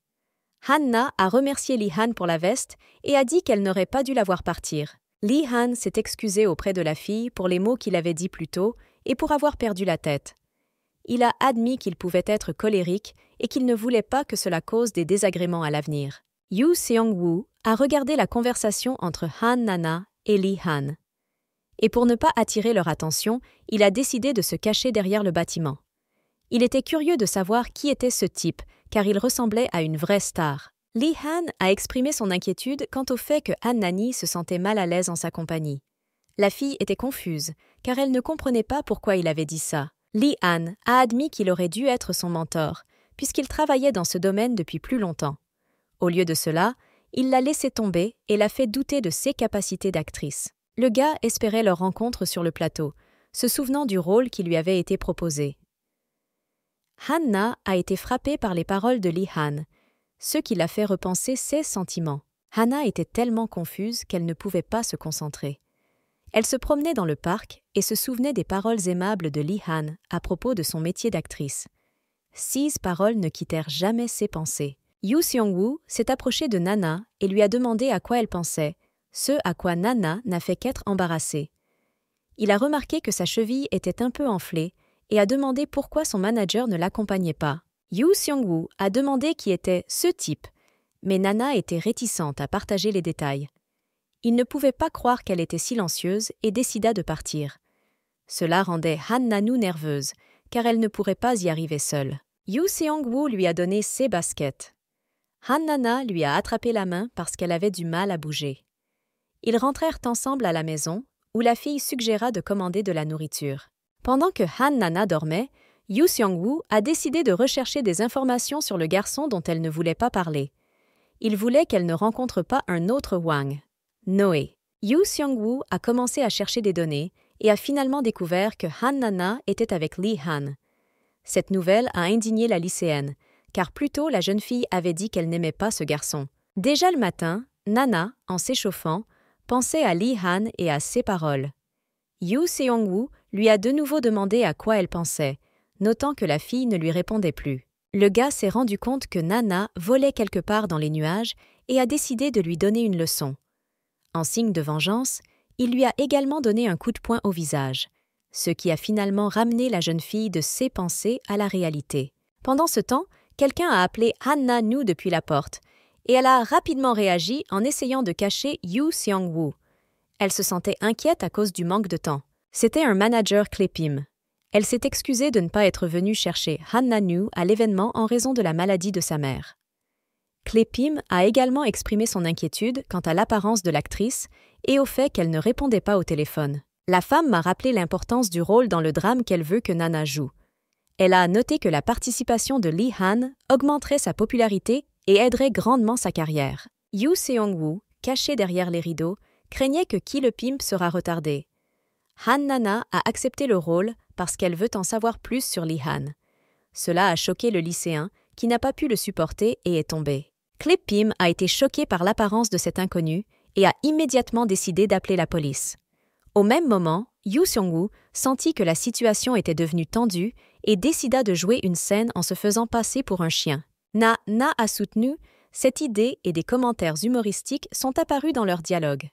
A: Hanna a remercié Lee-han pour la veste et a dit qu'elle n'aurait pas dû la voir partir. Lee-han s'est excusé auprès de la fille pour les mots qu'il avait dits plus tôt et pour avoir perdu la tête. Il a admis qu'il pouvait être colérique et qu'il ne voulait pas que cela cause des désagréments à l'avenir. Yoo Seong-woo a regardé la conversation entre Han Nana et Lee-han. Et pour ne pas attirer leur attention, il a décidé de se cacher derrière le bâtiment. Il était curieux de savoir qui était ce type, car il ressemblait à une vraie star. Lee-han a exprimé son inquiétude quant au fait que Han Nani se sentait mal à l'aise en sa compagnie. La fille était confuse, car elle ne comprenait pas pourquoi il avait dit ça. Lee-han a admis qu'il aurait dû être son mentor, puisqu'il travaillait dans ce domaine depuis plus longtemps. Au lieu de cela, il l'a laissé tomber et l'a fait douter de ses capacités d'actrice. Le gars espérait leur rencontre sur le plateau, se souvenant du rôle qui lui avait été proposé. Hanna a été frappée par les paroles de Lee-han, ce qui l'a fait repenser ses sentiments. Hanna était tellement confuse qu'elle ne pouvait pas se concentrer. Elle se promenait dans le parc et se souvenait des paroles aimables de Lee-han à propos de son métier d'actrice. 6 paroles ne quittèrent jamais ses pensées. Yoo Seong-woo s'est approché de Nana et lui a demandé à quoi elle pensait, ce à quoi Nana n'a fait qu'être embarrassée. Il a remarqué que sa cheville était un peu enflée et a demandé pourquoi son manager ne l'accompagnait pas. Yoo Seong-woo a demandé qui était ce type, mais Nana était réticente à partager les détails. Il ne pouvait pas croire qu'elle était silencieuse et décida de partir. Cela rendait Han Nanu nerveuse, car elle ne pourrait pas y arriver seule. Yoo Seong-woo lui a donné ses baskets. Han Nana lui a attrapé la main parce qu'elle avait du mal à bouger. Ils rentrèrent ensemble à la maison, où la fille suggéra de commander de la nourriture. Pendant que Han Nana dormait, Yoo Seong-woo a décidé de rechercher des informations sur le garçon dont elle ne voulait pas parler. Il voulait qu'elle ne rencontre pas un autre Wang, Noé. Yoo Seong-woo a commencé à chercher des données et a finalement découvert que Han Nana était avec Lee-han. Cette nouvelle a indigné la lycéenne, car plus tôt la jeune fille avait dit qu'elle n'aimait pas ce garçon. Déjà le matin, Nana, en s'échauffant, pensait à Lee-han et à ses paroles. Yoo Seong-woo lui a de nouveau demandé à quoi elle pensait, notant que la fille ne lui répondait plus. Le gars s'est rendu compte que Nana volait quelque part dans les nuages et a décidé de lui donner une leçon. En signe de vengeance, il lui a également donné un coup de poing au visage, ce qui a finalement ramené la jeune fille de ses pensées à la réalité. Pendant ce temps, quelqu'un a appelé Han Nanu depuis la porte, et elle a rapidement réagi en essayant de cacher Yoo Seong-woo. Elle se sentait inquiète à cause du manque de temps. C'était un manager Klepim. Elle s'est excusée de ne pas être venue chercher Han Nanu à l'événement en raison de la maladie de sa mère. Klepim a également exprimé son inquiétude quant à l'apparence de l'actrice et au fait qu'elle ne répondait pas au téléphone. La femme m'a rappelé l'importance du rôle dans le drame qu'elle veut que Nana joue. Elle a noté que la participation de Lee Han augmenterait sa popularité et aiderait grandement sa carrière. Yoo Seong-woo, caché derrière les rideaux, craignait que Ki le pimp sera retardé. Han Nana a accepté le rôle parce qu'elle veut en savoir plus sur Lee Han. Cela a choqué le lycéen, qui n'a pas pu le supporter et est tombé. Clip Pim a été choqué par l'apparence de cet inconnu et a immédiatement décidé d'appeler la police. Au même moment, Yoo Seong-woo sentit que la situation était devenue tendue et décida de jouer une scène en se faisant passer pour un chien. Na a soutenu cette idée et des commentaires humoristiques sont apparus dans leur dialogue.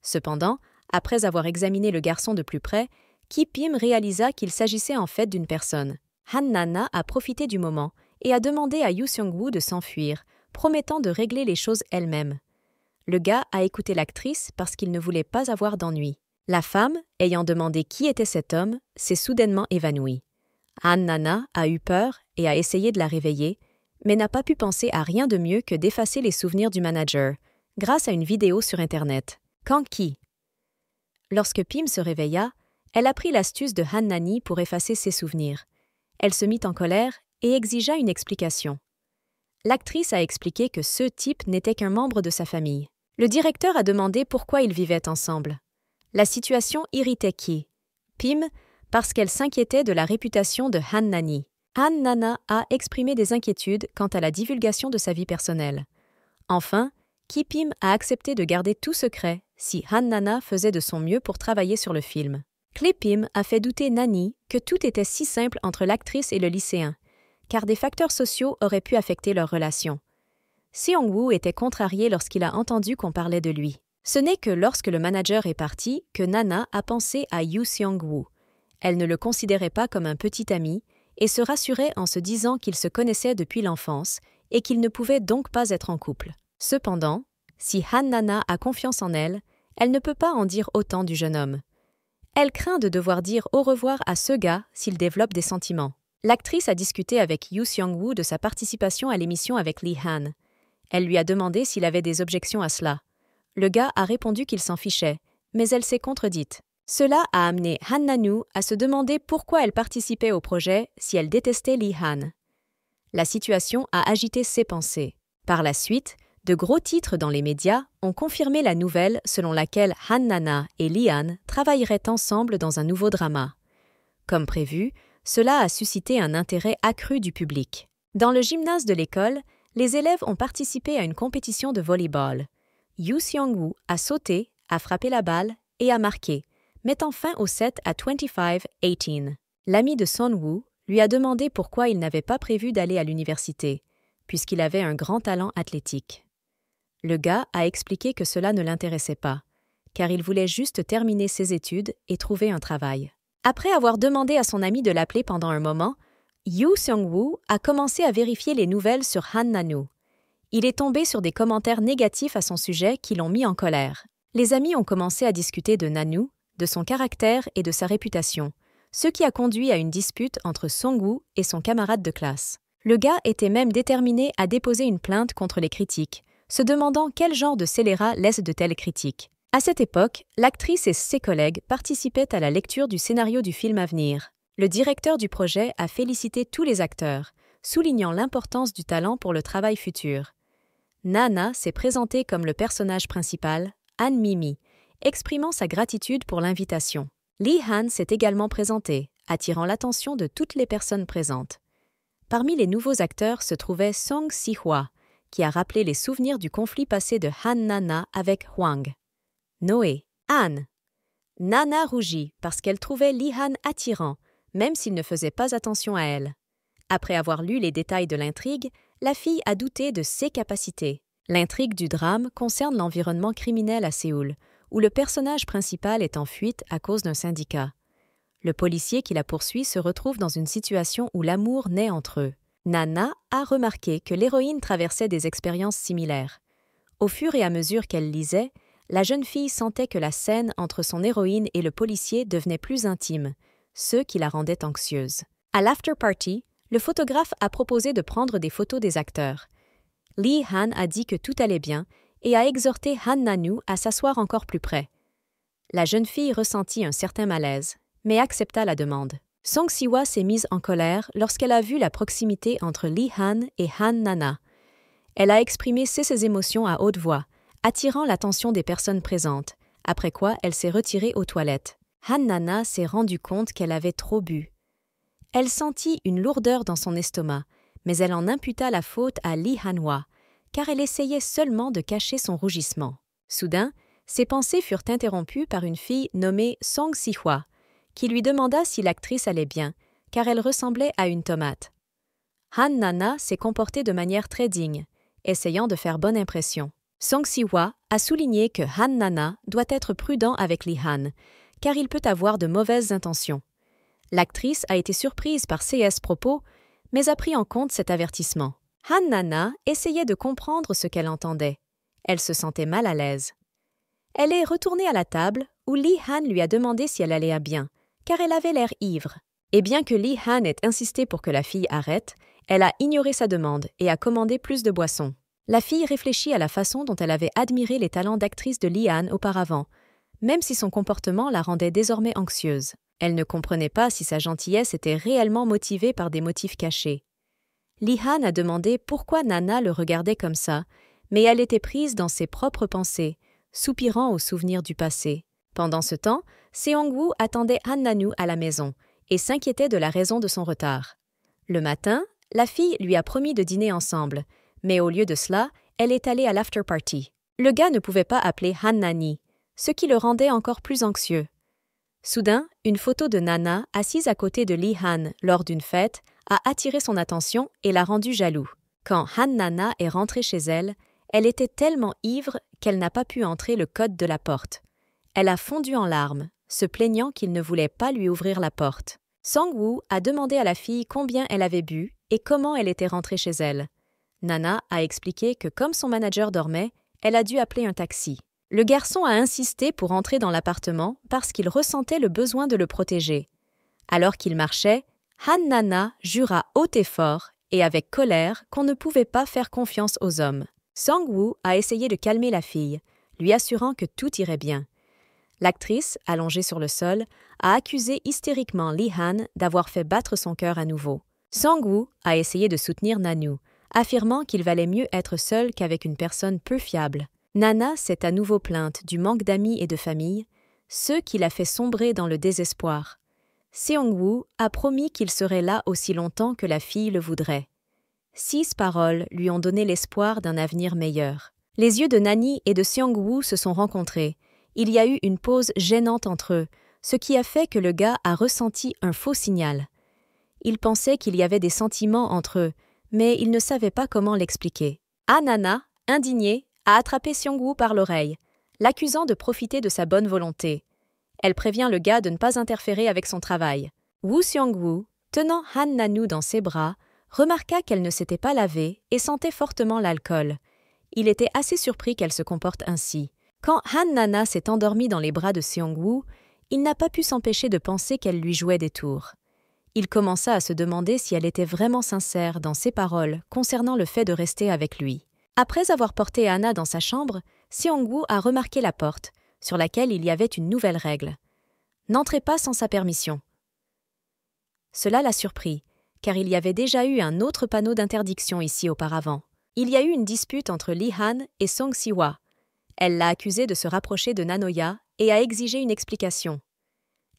A: Cependant, après avoir examiné le garçon de plus près, Ki Pim réalisa qu'il s'agissait en fait d'une personne. Han Nana a profité du moment et a demandé à Yoo Seong-woo de s'enfuir, promettant de régler les choses elle-même. Le gars a écouté l'actrice parce qu'il ne voulait pas avoir d'ennui. La femme, ayant demandé qui était cet homme, s'est soudainement évanouie. Han Nana a eu peur et a essayé de la réveiller, mais n'a pas pu penser à rien de mieux que d'effacer les souvenirs du manager, grâce à une vidéo sur Internet. Quand Ki. Lorsque Pim se réveilla, elle apprit l'astuce de Han Nani pour effacer ses souvenirs. Elle se mit en colère et exigea une explication. L'actrice a expliqué que ce type n'était qu'un membre de sa famille. Le directeur a demandé pourquoi ils vivaient ensemble. La situation irritait Ki. Pim, parce qu'elle s'inquiétait de la réputation de Han Nani. Han Nana a exprimé des inquiétudes quant à la divulgation de sa vie personnelle. Enfin, Ki Pim a accepté de garder tout secret si Han Nana faisait de son mieux pour travailler sur le film. Clip Pim a fait douter Nani que tout était si simple entre l'actrice et le lycéen, car des facteurs sociaux auraient pu affecter leur relation. Seong-woo était contrarié lorsqu'il a entendu qu'on parlait de lui. Ce n'est que lorsque le manager est parti que Nana a pensé à Yoo Seong-woo. Elle ne le considérait pas comme un petit ami et se rassurait en se disant qu'ils se connaissaient depuis l'enfance et qu'ils ne pouvaient donc pas être en couple. Cependant, si Han Nana a confiance en elle, elle ne peut pas en dire autant du jeune homme. Elle craint de devoir dire au revoir à ce gars s'il développe des sentiments. L'actrice a discuté avec Yoo Seong-woo de sa participation à l'émission avec Lee Han. Elle lui a demandé s'il avait des objections à cela. Le gars a répondu qu'il s'en fichait, mais elle s'est contredite. Cela a amené Han Nanu à se demander pourquoi elle participait au projet si elle détestait Lee Han. La situation a agité ses pensées. Par la suite, de gros titres dans les médias ont confirmé la nouvelle selon laquelle Han Nana et Lee Han travailleraient ensemble dans un nouveau drama. Comme prévu, cela a suscité un intérêt accru du public. Dans le gymnase de l'école, les élèves ont participé à une compétition de volleyball. Yoo Seong-woo a sauté, a frappé la balle et a marqué, mettant fin au set à 25-18. L'ami de Son-woo lui a demandé pourquoi il n'avait pas prévu d'aller à l'université, puisqu'il avait un grand talent athlétique. Le gars a expliqué que cela ne l'intéressait pas, car il voulait juste terminer ses études et trouver un travail. Après avoir demandé à son ami de l'appeler pendant un moment, Yoo Seong-woo a commencé à vérifier les nouvelles sur Han Nanu. Il est tombé sur des commentaires négatifs à son sujet qui l'ont mis en colère. Les amis ont commencé à discuter de Nanu, de son caractère et de sa réputation, ce qui a conduit à une dispute entre Song-woo et son camarade de classe. Le gars était même déterminé à déposer une plainte contre les critiques, se demandant quel genre de scélérat laisse de telles critiques. À cette époque, l'actrice et ses collègues participaient à la lecture du scénario du film à venir. Le directeur du projet a félicité tous les acteurs, soulignant l'importance du talent pour le travail futur. Nana s'est présentée comme le personnage principal, Han Mimi, exprimant sa gratitude pour l'invitation. Lee Han s'est également présenté, attirant l'attention de toutes les personnes présentes. Parmi les nouveaux acteurs se trouvait Song Si-hwa, qui a rappelé les souvenirs du conflit passé de Han Nana avec Hwang. Noé, Han. Nana rougit parce qu'elle trouvait Lee Han attirant, même s'il ne faisait pas attention à elle. Après avoir lu les détails de l'intrigue, la fille a douté de ses capacités. L'intrigue du drame concerne l'environnement criminel à Séoul, où le personnage principal est en fuite à cause d'un syndicat. Le policier qui la poursuit se retrouve dans une situation où l'amour naît entre eux. Nana a remarqué que l'héroïne traversait des expériences similaires. Au fur et à mesure qu'elle lisait, la jeune fille sentait que la scène entre son héroïne et le policier devenait plus intime, ce qui la rendait anxieuse. À l'after-party, le photographe a proposé de prendre des photos des acteurs. Lee Han a dit que tout allait bien et a exhorté Han Nanu à s'asseoir encore plus près. La jeune fille ressentit un certain malaise, mais accepta la demande. Song Si-hwa s'est mise en colère lorsqu'elle a vu la proximité entre Lee Han et Han Nana. Elle a exprimé ses émotions à haute voix, attirant l'attention des personnes présentes, après quoi elle s'est retirée aux toilettes. Han Nana s'est rendue compte qu'elle avait trop bu. Elle sentit une lourdeur dans son estomac, mais elle en imputa la faute à Lee Han-hwa, car elle essayait seulement de cacher son rougissement. Soudain, ses pensées furent interrompues par une fille nommée Song Si-hwa, qui lui demanda si l'actrice allait bien, car elle ressemblait à une tomate. Han Nana s'est comportée de manière très digne, essayant de faire bonne impression. Song Si-hwa a souligné que Han Nana doit être prudent avec Lee Han, car il peut avoir de mauvaises intentions. L'actrice a été surprise par ces propos, mais a pris en compte cet avertissement. Han Nana essayait de comprendre ce qu'elle entendait. Elle se sentait mal à l'aise. Elle est retournée à la table où Lee Han lui a demandé si elle allait bien, car elle avait l'air ivre. Et bien que Lee Han ait insisté pour que la fille arrête, elle a ignoré sa demande et a commandé plus de boissons. La fille réfléchit à la façon dont elle avait admiré les talents d'actrice de Lee Han auparavant, même si son comportement la rendait désormais anxieuse. Elle ne comprenait pas si sa gentillesse était réellement motivée par des motifs cachés. Lee Han a demandé pourquoi Nana le regardait comme ça, mais elle était prise dans ses propres pensées, soupirant aux souvenirs du passé. Pendant ce temps, Seong-woo attendait Han Nanu à la maison et s'inquiétait de la raison de son retard. Le matin, la fille lui a promis de dîner ensemble, mais au lieu de cela, elle est allée à l'after-party. Le gars ne pouvait pas appeler Han Nani, ce qui le rendait encore plus anxieux. Soudain, une photo de Nana assise à côté de Lee Han lors d'une fête a attiré son attention et l'a rendu jaloux. Quand Han Nana est rentrée chez elle, elle était tellement ivre qu'elle n'a pas pu entrer le code de la porte. Elle a fondu en larmes, se plaignant qu'il ne voulait pas lui ouvrir la porte. Sang-woo a demandé à la fille combien elle avait bu et comment elle était rentrée chez elle. Nana a expliqué que comme son manager dormait, elle a dû appeler un taxi. Le garçon a insisté pour entrer dans l'appartement parce qu'il ressentait le besoin de le protéger. Alors qu'il marchait, Han Nana jura haut et fort et avec colère qu'on ne pouvait pas faire confiance aux hommes. Sang-woo a essayé de calmer la fille, lui assurant que tout irait bien. L'actrice, allongée sur le sol, a accusé hystériquement Lee Han d'avoir fait battre son cœur à nouveau. Sang-woo a essayé de soutenir Nanu, affirmant qu'il valait mieux être seul qu'avec une personne peu fiable. Nana s'est à nouveau plainte du manque d'amis et de famille, ce qui l'a fait sombrer dans le désespoir. Seong-woo a promis qu'il serait là aussi longtemps que la fille le voudrait. 6 paroles lui ont donné l'espoir d'un avenir meilleur. Les yeux de Nani et de Seong-woo se sont rencontrés. Il y a eu une pause gênante entre eux, ce qui a fait que le gars a ressenti un faux signal. Il pensait qu'il y avait des sentiments entre eux, mais il ne savait pas comment l'expliquer. Nana, indignée, a attrapé Seong-woo par l'oreille, l'accusant de profiter de sa bonne volonté. Elle prévient le gars de ne pas interférer avec son travail. Woo Seong-woo, tenant Han Nanu dans ses bras, remarqua qu'elle ne s'était pas lavée et sentait fortement l'alcool. Il était assez surpris qu'elle se comporte ainsi. Quand Han Nana s'est endormie dans les bras de Seong-woo, il n'a pas pu s'empêcher de penser qu'elle lui jouait des tours. Il commença à se demander si elle était vraiment sincère dans ses paroles concernant le fait de rester avec lui. Après avoir porté Anna dans sa chambre, Seong-woo a remarqué la porte, sur laquelle il y avait une nouvelle règle. N'entrez pas sans sa permission. Cela l'a surpris, car il y avait déjà eu un autre panneau d'interdiction ici auparavant. Il y a eu une dispute entre Lee Han et Song Si-hwa. Elle l'a accusé de se rapprocher de Nanoya et a exigé une explication.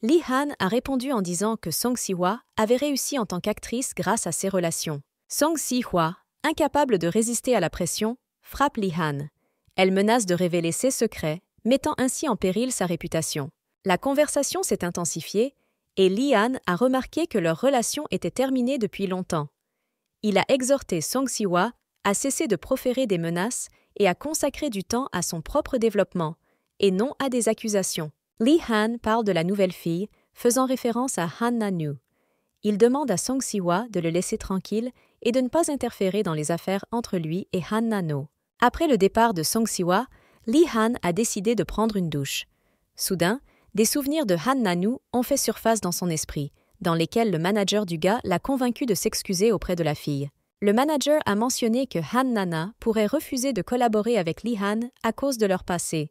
A: Lee Han a répondu en disant que Song Si-hwa avait réussi en tant qu'actrice grâce à ses relations. Song Si-hwa, incapable de résister à la pression, frappe Lee Han. Elle menace de révéler ses secrets, mettant ainsi en péril sa réputation. La conversation s'est intensifiée et Lee Han a remarqué que leur relation était terminée depuis longtemps. Il a exhorté Song Si-hwa à cesser de proférer des menaces et à consacrer du temps à son propre développement, et non à des accusations. Lee Han parle de la nouvelle fille, faisant référence à Han Nanu. Il demande à Song Si-hwa de le laisser tranquille et de ne pas interférer dans les affaires entre lui et Han Nano. Après le départ de Song Si-hwa, Lee Han a décidé de prendre une douche. Soudain, des souvenirs de Han Nanu ont fait surface dans son esprit, dans lesquels le manager du gars l'a convaincu de s'excuser auprès de la fille. Le manager a mentionné que Han Nana pourrait refuser de collaborer avec Lee Han à cause de leur passé.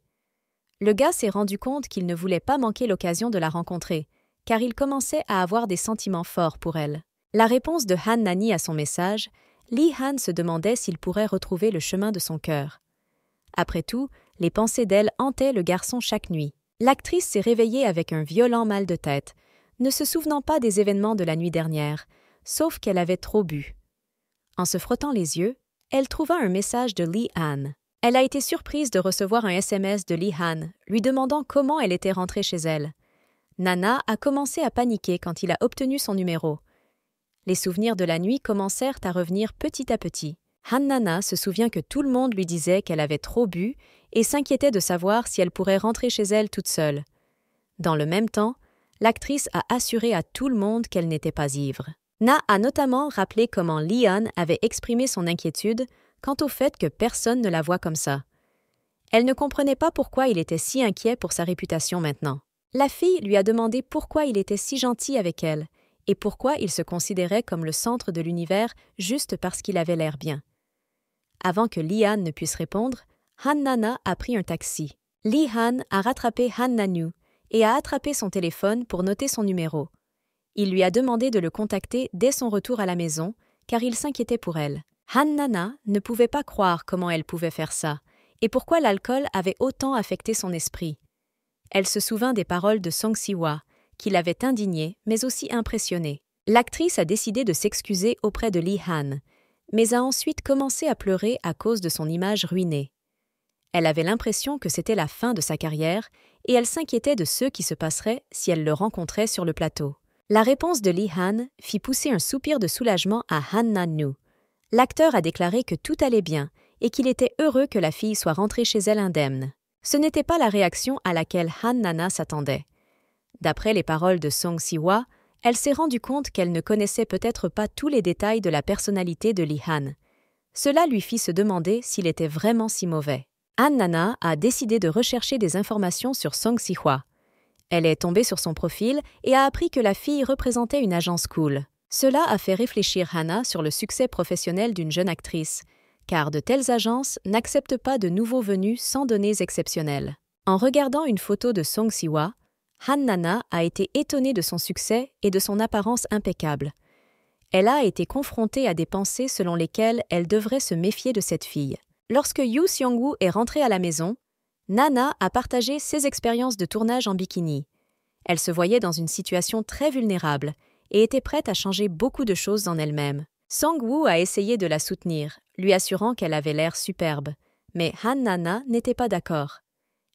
A: Le gars s'est rendu compte qu'il ne voulait pas manquer l'occasion de la rencontrer, car il commençait à avoir des sentiments forts pour elle. La réponse de Han Nani à son message, Lee Han se demandait s'il pourrait retrouver le chemin de son cœur. Après tout, les pensées d'elle hantaient le garçon chaque nuit. L'actrice s'est réveillée avec un violent mal de tête, ne se souvenant pas des événements de la nuit dernière, sauf qu'elle avait trop bu. En se frottant les yeux, elle trouva un message de Lee Han. Elle a été surprise de recevoir un SMS de Lee Han, lui demandant comment elle était rentrée chez elle. Nana a commencé à paniquer quand il a obtenu son numéro. Les souvenirs de la nuit commencèrent à revenir petit à petit. Han Nana se souvient que tout le monde lui disait qu'elle avait trop bu et s'inquiétait de savoir si elle pourrait rentrer chez elle toute seule. Dans le même temps, l'actrice a assuré à tout le monde qu'elle n'était pas ivre. Na a notamment rappelé comment Leon avait exprimé son inquiétude quant au fait que personne ne la voit comme ça. Elle ne comprenait pas pourquoi il était si inquiet pour sa réputation maintenant. La fille lui a demandé pourquoi il était si gentil avec elle et pourquoi il se considérait comme le centre de l'univers juste parce qu'il avait l'air bien. Avant que Leon ne puisse répondre, Han Nana a pris un taxi. Lee Han a rattrapé Han Nanu et a attrapé son téléphone pour noter son numéro. Il lui a demandé de le contacter dès son retour à la maison, car il s'inquiétait pour elle. Han Nana ne pouvait pas croire comment elle pouvait faire ça, et pourquoi l'alcool avait autant affecté son esprit. Elle se souvint des paroles de Song Si-hwa, qui l'avaient indignée, mais aussi impressionnée. L'actrice a décidé de s'excuser auprès de Lee Han, mais a ensuite commencé à pleurer à cause de son image ruinée. Elle avait l'impression que c'était la fin de sa carrière, et elle s'inquiétait de ce qui se passerait si elle le rencontrait sur le plateau. La réponse de Lee Han fit pousser un soupir de soulagement à Han Nanu. L'acteur a déclaré que tout allait bien et qu'il était heureux que la fille soit rentrée chez elle indemne. Ce n'était pas la réaction à laquelle Han Nana s'attendait. D'après les paroles de Song Si-hwa, elle s'est rendue compte qu'elle ne connaissait peut-être pas tous les détails de la personnalité de Lee Han. Cela lui fit se demander s'il était vraiment si mauvais. Han Nana a décidé de rechercher des informations sur Song Si-hwa. Elle est tombée sur son profil et a appris que la fille représentait une agence cool. Cela a fait réfléchir Hana sur le succès professionnel d'une jeune actrice, car de telles agences n'acceptent pas de nouveaux venus sans données exceptionnelles. En regardant une photo de Song Si-hwa, Han Nana a été étonnée de son succès et de son apparence impeccable. Elle a été confrontée à des pensées selon lesquelles elle devrait se méfier de cette fille. Lorsque Yoo Seong-woo est rentrée à la maison, Nana a partagé ses expériences de tournage en bikini. Elle se voyait dans une situation très vulnérable et était prête à changer beaucoup de choses en elle-même. Sang-woo a essayé de la soutenir, lui assurant qu'elle avait l'air superbe, mais Han Nana n'était pas d'accord.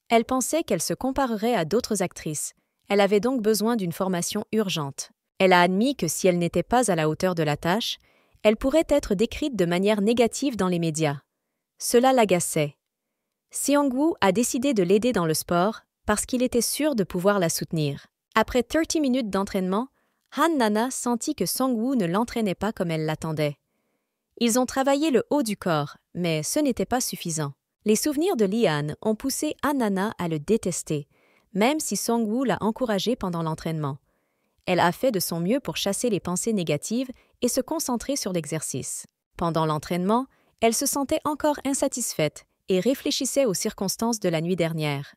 A: Elle pensait qu'elle se comparerait à d'autres actrices. Elle avait donc besoin d'une formation urgente. Elle a admis que si elle n'était pas à la hauteur de la tâche, elle pourrait être décrite de manière négative dans les médias. Cela l'agaçait. Seong-woo a décidé de l'aider dans le sport parce qu'il était sûr de pouvoir la soutenir. Après 30 minutes d'entraînement, Han Nana sentit que Sang-woo ne l'entraînait pas comme elle l'attendait. Ils ont travaillé le haut du corps, mais ce n'était pas suffisant. Les souvenirs de Lee-han ont poussé Han Nana à le détester, même si Sang-woo l'a encouragée pendant l'entraînement. Elle a fait de son mieux pour chasser les pensées négatives et se concentrer sur l'exercice. Pendant l'entraînement, elle se sentait encore insatisfaite et réfléchissait aux circonstances de la nuit dernière.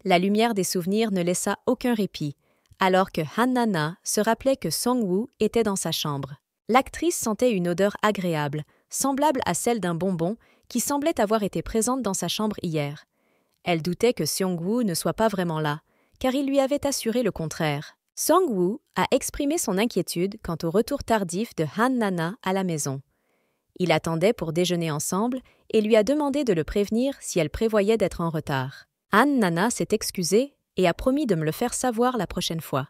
A: La lumière des souvenirs ne laissa aucun répit, alors que Han Nana se rappelait que Sang-woo était dans sa chambre. L'actrice sentait une odeur agréable, semblable à celle d'un bonbon qui semblait avoir été présente dans sa chambre hier. Elle doutait que Seong-woo ne soit pas vraiment là, car il lui avait assuré le contraire. Sang-woo a exprimé son inquiétude quant au retour tardif de Han Nana à la maison. Il attendait pour déjeuner ensemble et lui a demandé de le prévenir si elle prévoyait d'être en retard. Han Nana s'est excusée et a promis de me le faire savoir la prochaine fois.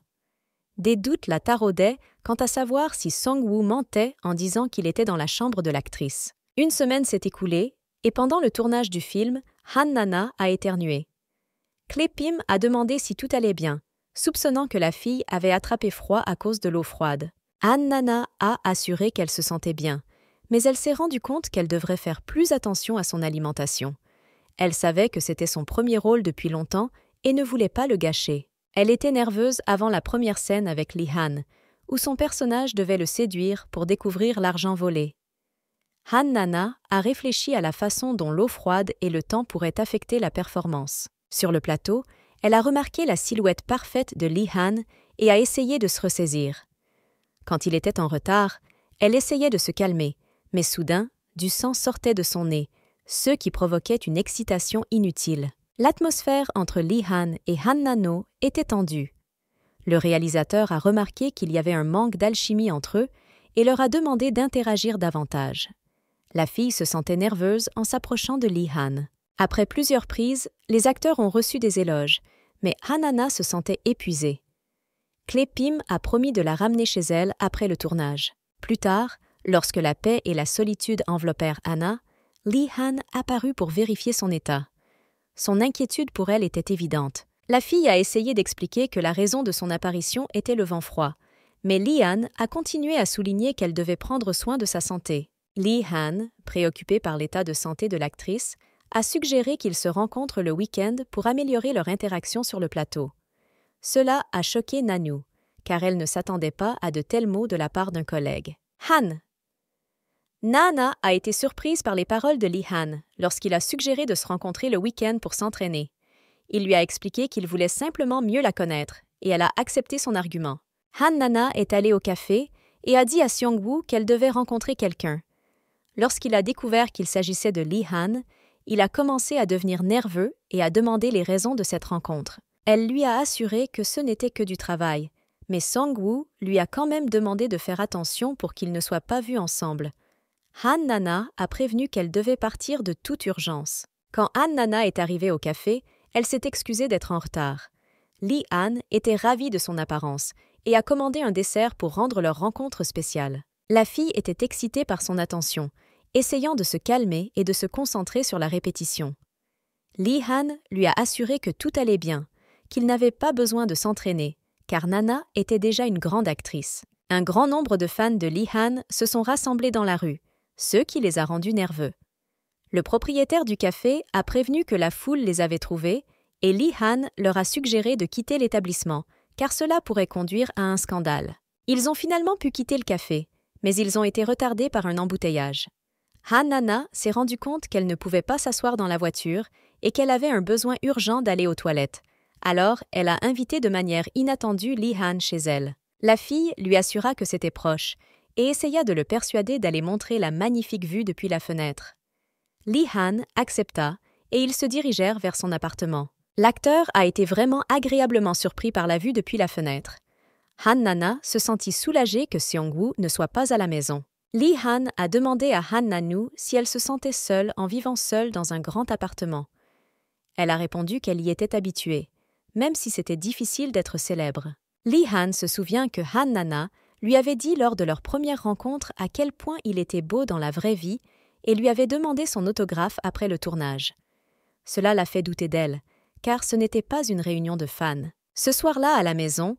A: Des doutes la taraudaient quant à savoir si Sang-woo mentait en disant qu'il était dans la chambre de l'actrice. Une semaine s'est écoulée et pendant le tournage du film, Han Nana a éternué. Klee Pim a demandé si tout allait bien, soupçonnant que la fille avait attrapé froid à cause de l'eau froide. Han Nana a assuré qu'elle se sentait bien, mais elle s'est rendue compte qu'elle devrait faire plus attention à son alimentation. Elle savait que c'était son premier rôle depuis longtemps et ne voulait pas le gâcher. Elle était nerveuse avant la première scène avec Lee Han, où son personnage devait le séduire pour découvrir l'argent volé. Han Nana a réfléchi à la façon dont l'eau froide et le temps pourraient affecter la performance. Sur le plateau, elle a remarqué la silhouette parfaite de Lee Han et a essayé de se ressaisir. Quand il était en retard, elle essayait de se calmer, mais soudain, du sang sortait de son nez, ce qui provoquait une excitation inutile. L'atmosphère entre Lee-han et Han-nano était tendue. Le réalisateur a remarqué qu'il y avait un manque d'alchimie entre eux et leur a demandé d'interagir davantage. La fille se sentait nerveuse en s'approchant de Lee-han. Après plusieurs prises, les acteurs ont reçu des éloges, mais Han-nana se sentait épuisée. Klee Pim a promis de la ramener chez elle après le tournage. Plus tard, lorsque la paix et la solitude enveloppèrent Anna, Lee-han apparut pour vérifier son état. Son inquiétude pour elle était évidente. La fille a essayé d'expliquer que la raison de son apparition était le vent froid, mais Lee-han a continué à souligner qu'elle devait prendre soin de sa santé. Lee-han, préoccupé par l'état de santé de l'actrice, a suggéré qu'ils se rencontrent le week-end pour améliorer leur interaction sur le plateau. Cela a choqué Nanu, car elle ne s'attendait pas à de tels mots de la part d'un collègue. Han. Nana a été surprise par les paroles de Lee-han lorsqu'il a suggéré de se rencontrer le week-end pour s'entraîner. Il lui a expliqué qu'il voulait simplement mieux la connaître, et elle a accepté son argument. Han-nana est allée au café et a dit à Seong-woo qu'elle devait rencontrer quelqu'un. Lorsqu'il a découvert qu'il s'agissait de Lee-han, il a commencé à devenir nerveux et a demandé les raisons de cette rencontre. Elle lui a assuré que ce n'était que du travail, mais Seong-woo lui a quand même demandé de faire attention pour qu'ils ne soient pas vus ensemble. Han-nana a prévenu qu'elle devait partir de toute urgence. Quand Han-nana est arrivée au café, elle s'est excusée d'être en retard. Lee-han était ravie de son apparence et a commandé un dessert pour rendre leur rencontre spéciale. La fille était excitée par son attention, essayant de se calmer et de se concentrer sur la répétition. Lee-han lui a assuré que tout allait bien, qu'il n'avait pas besoin de s'entraîner, car Nana était déjà une grande actrice. Un grand nombre de fans de Lee-han se sont rassemblés dans la rue, ce qui les a rendus nerveux. Le propriétaire du café a prévenu que la foule les avait trouvés et Lee-han leur a suggéré de quitter l'établissement, car cela pourrait conduire à un scandale. Ils ont finalement pu quitter le café, mais ils ont été retardés par un embouteillage. Han-nana s'est rendu compte qu'elle ne pouvait pas s'asseoir dans la voiture et qu'elle avait un besoin urgent d'aller aux toilettes. Alors, elle a invité de manière inattendue Lee-han chez elle. La fille lui assura que c'était proche et essaya de le persuader d'aller montrer la magnifique vue depuis la fenêtre. Lee-han accepta et ils se dirigèrent vers son appartement. L'acteur a été vraiment agréablement surpris par la vue depuis la fenêtre. Han-nana se sentit soulagée que Seong-woo ne soit pas à la maison. Lee-han a demandé à Han-nanu si elle se sentait seule en vivant seule dans un grand appartement. Elle a répondu qu'elle y était habituée, même si c'était difficile d'être célèbre. Lee-han se souvient que Han-nana lui avait dit lors de leur première rencontre à quel point il était beau dans la vraie vie et lui avait demandé son autographe après le tournage. Cela l'a fait douter d'elle, car ce n'était pas une réunion de fans. Ce soir-là, à la maison,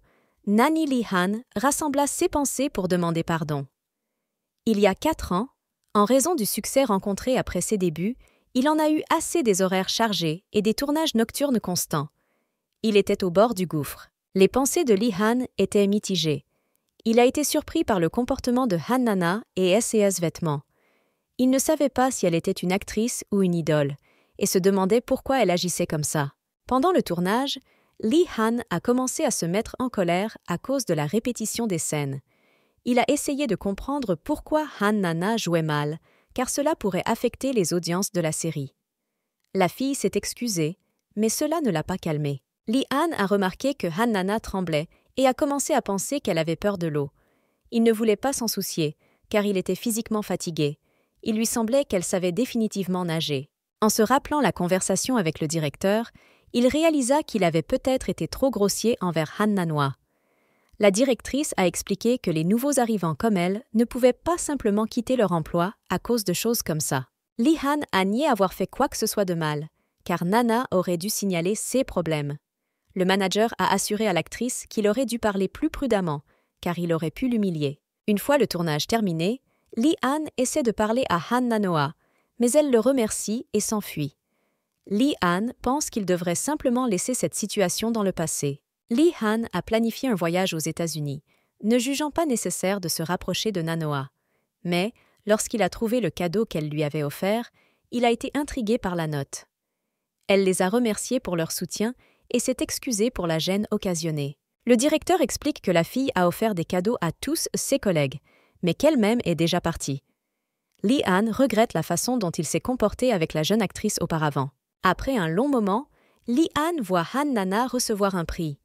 A: Nani Lee-han rassembla ses pensées pour demander pardon. Il y a 4 ans, en raison du succès rencontré après ses débuts, il en a eu assez des horaires chargés et des tournages nocturnes constants. Il était au bord du gouffre. Les pensées de Lee-han étaient mitigées. Il a été surpris par le comportement de Han-nana et S&S Vêtements. Il ne savait pas si elle était une actrice ou une idole, et se demandait pourquoi elle agissait comme ça. Pendant le tournage, Lee-han a commencé à se mettre en colère à cause de la répétition des scènes. Il a essayé de comprendre pourquoi Han-nana jouait mal, car cela pourrait affecter les audiences de la série. La fille s'est excusée, mais cela ne l'a pas calmée. Lee-han a remarqué que Han-nana tremblait et a commencé à penser qu'elle avait peur de l'eau. Il ne voulait pas s'en soucier, car il était physiquement fatigué. Il lui semblait qu'elle savait définitivement nager. En se rappelant la conversation avec le directeur, il réalisa qu'il avait peut-être été trop grossier envers Han-nanoa. La directrice a expliqué que les nouveaux arrivants comme elle ne pouvaient pas simplement quitter leur emploi à cause de choses comme ça. Lee-han a nié avoir fait quoi que ce soit de mal, car Nana aurait dû signaler ses problèmes. Le manager a assuré à l'actrice qu'il aurait dû parler plus prudemment, car il aurait pu l'humilier. Une fois le tournage terminé, Lee-han essaie de parler à Han-nanoa, mais elle le remercie et s'enfuit. Lee-han pense qu'il devrait simplement laisser cette situation dans le passé. Lee-han a planifié un voyage aux États-Unis, ne jugeant pas nécessaire de se rapprocher de Nanoa. Mais, lorsqu'il a trouvé le cadeau qu'elle lui avait offert, il a été intrigué par la note. Elle les a remerciés pour leur soutien et s'est excusée pour la gêne occasionnée. Le directeur explique que la fille a offert des cadeaux à tous ses collègues, mais qu'elle-même est déjà partie. Lee-Han regrette la façon dont il s'est comporté avec la jeune actrice auparavant. Après un long moment, Lee-Han voit Han Nana recevoir un prix.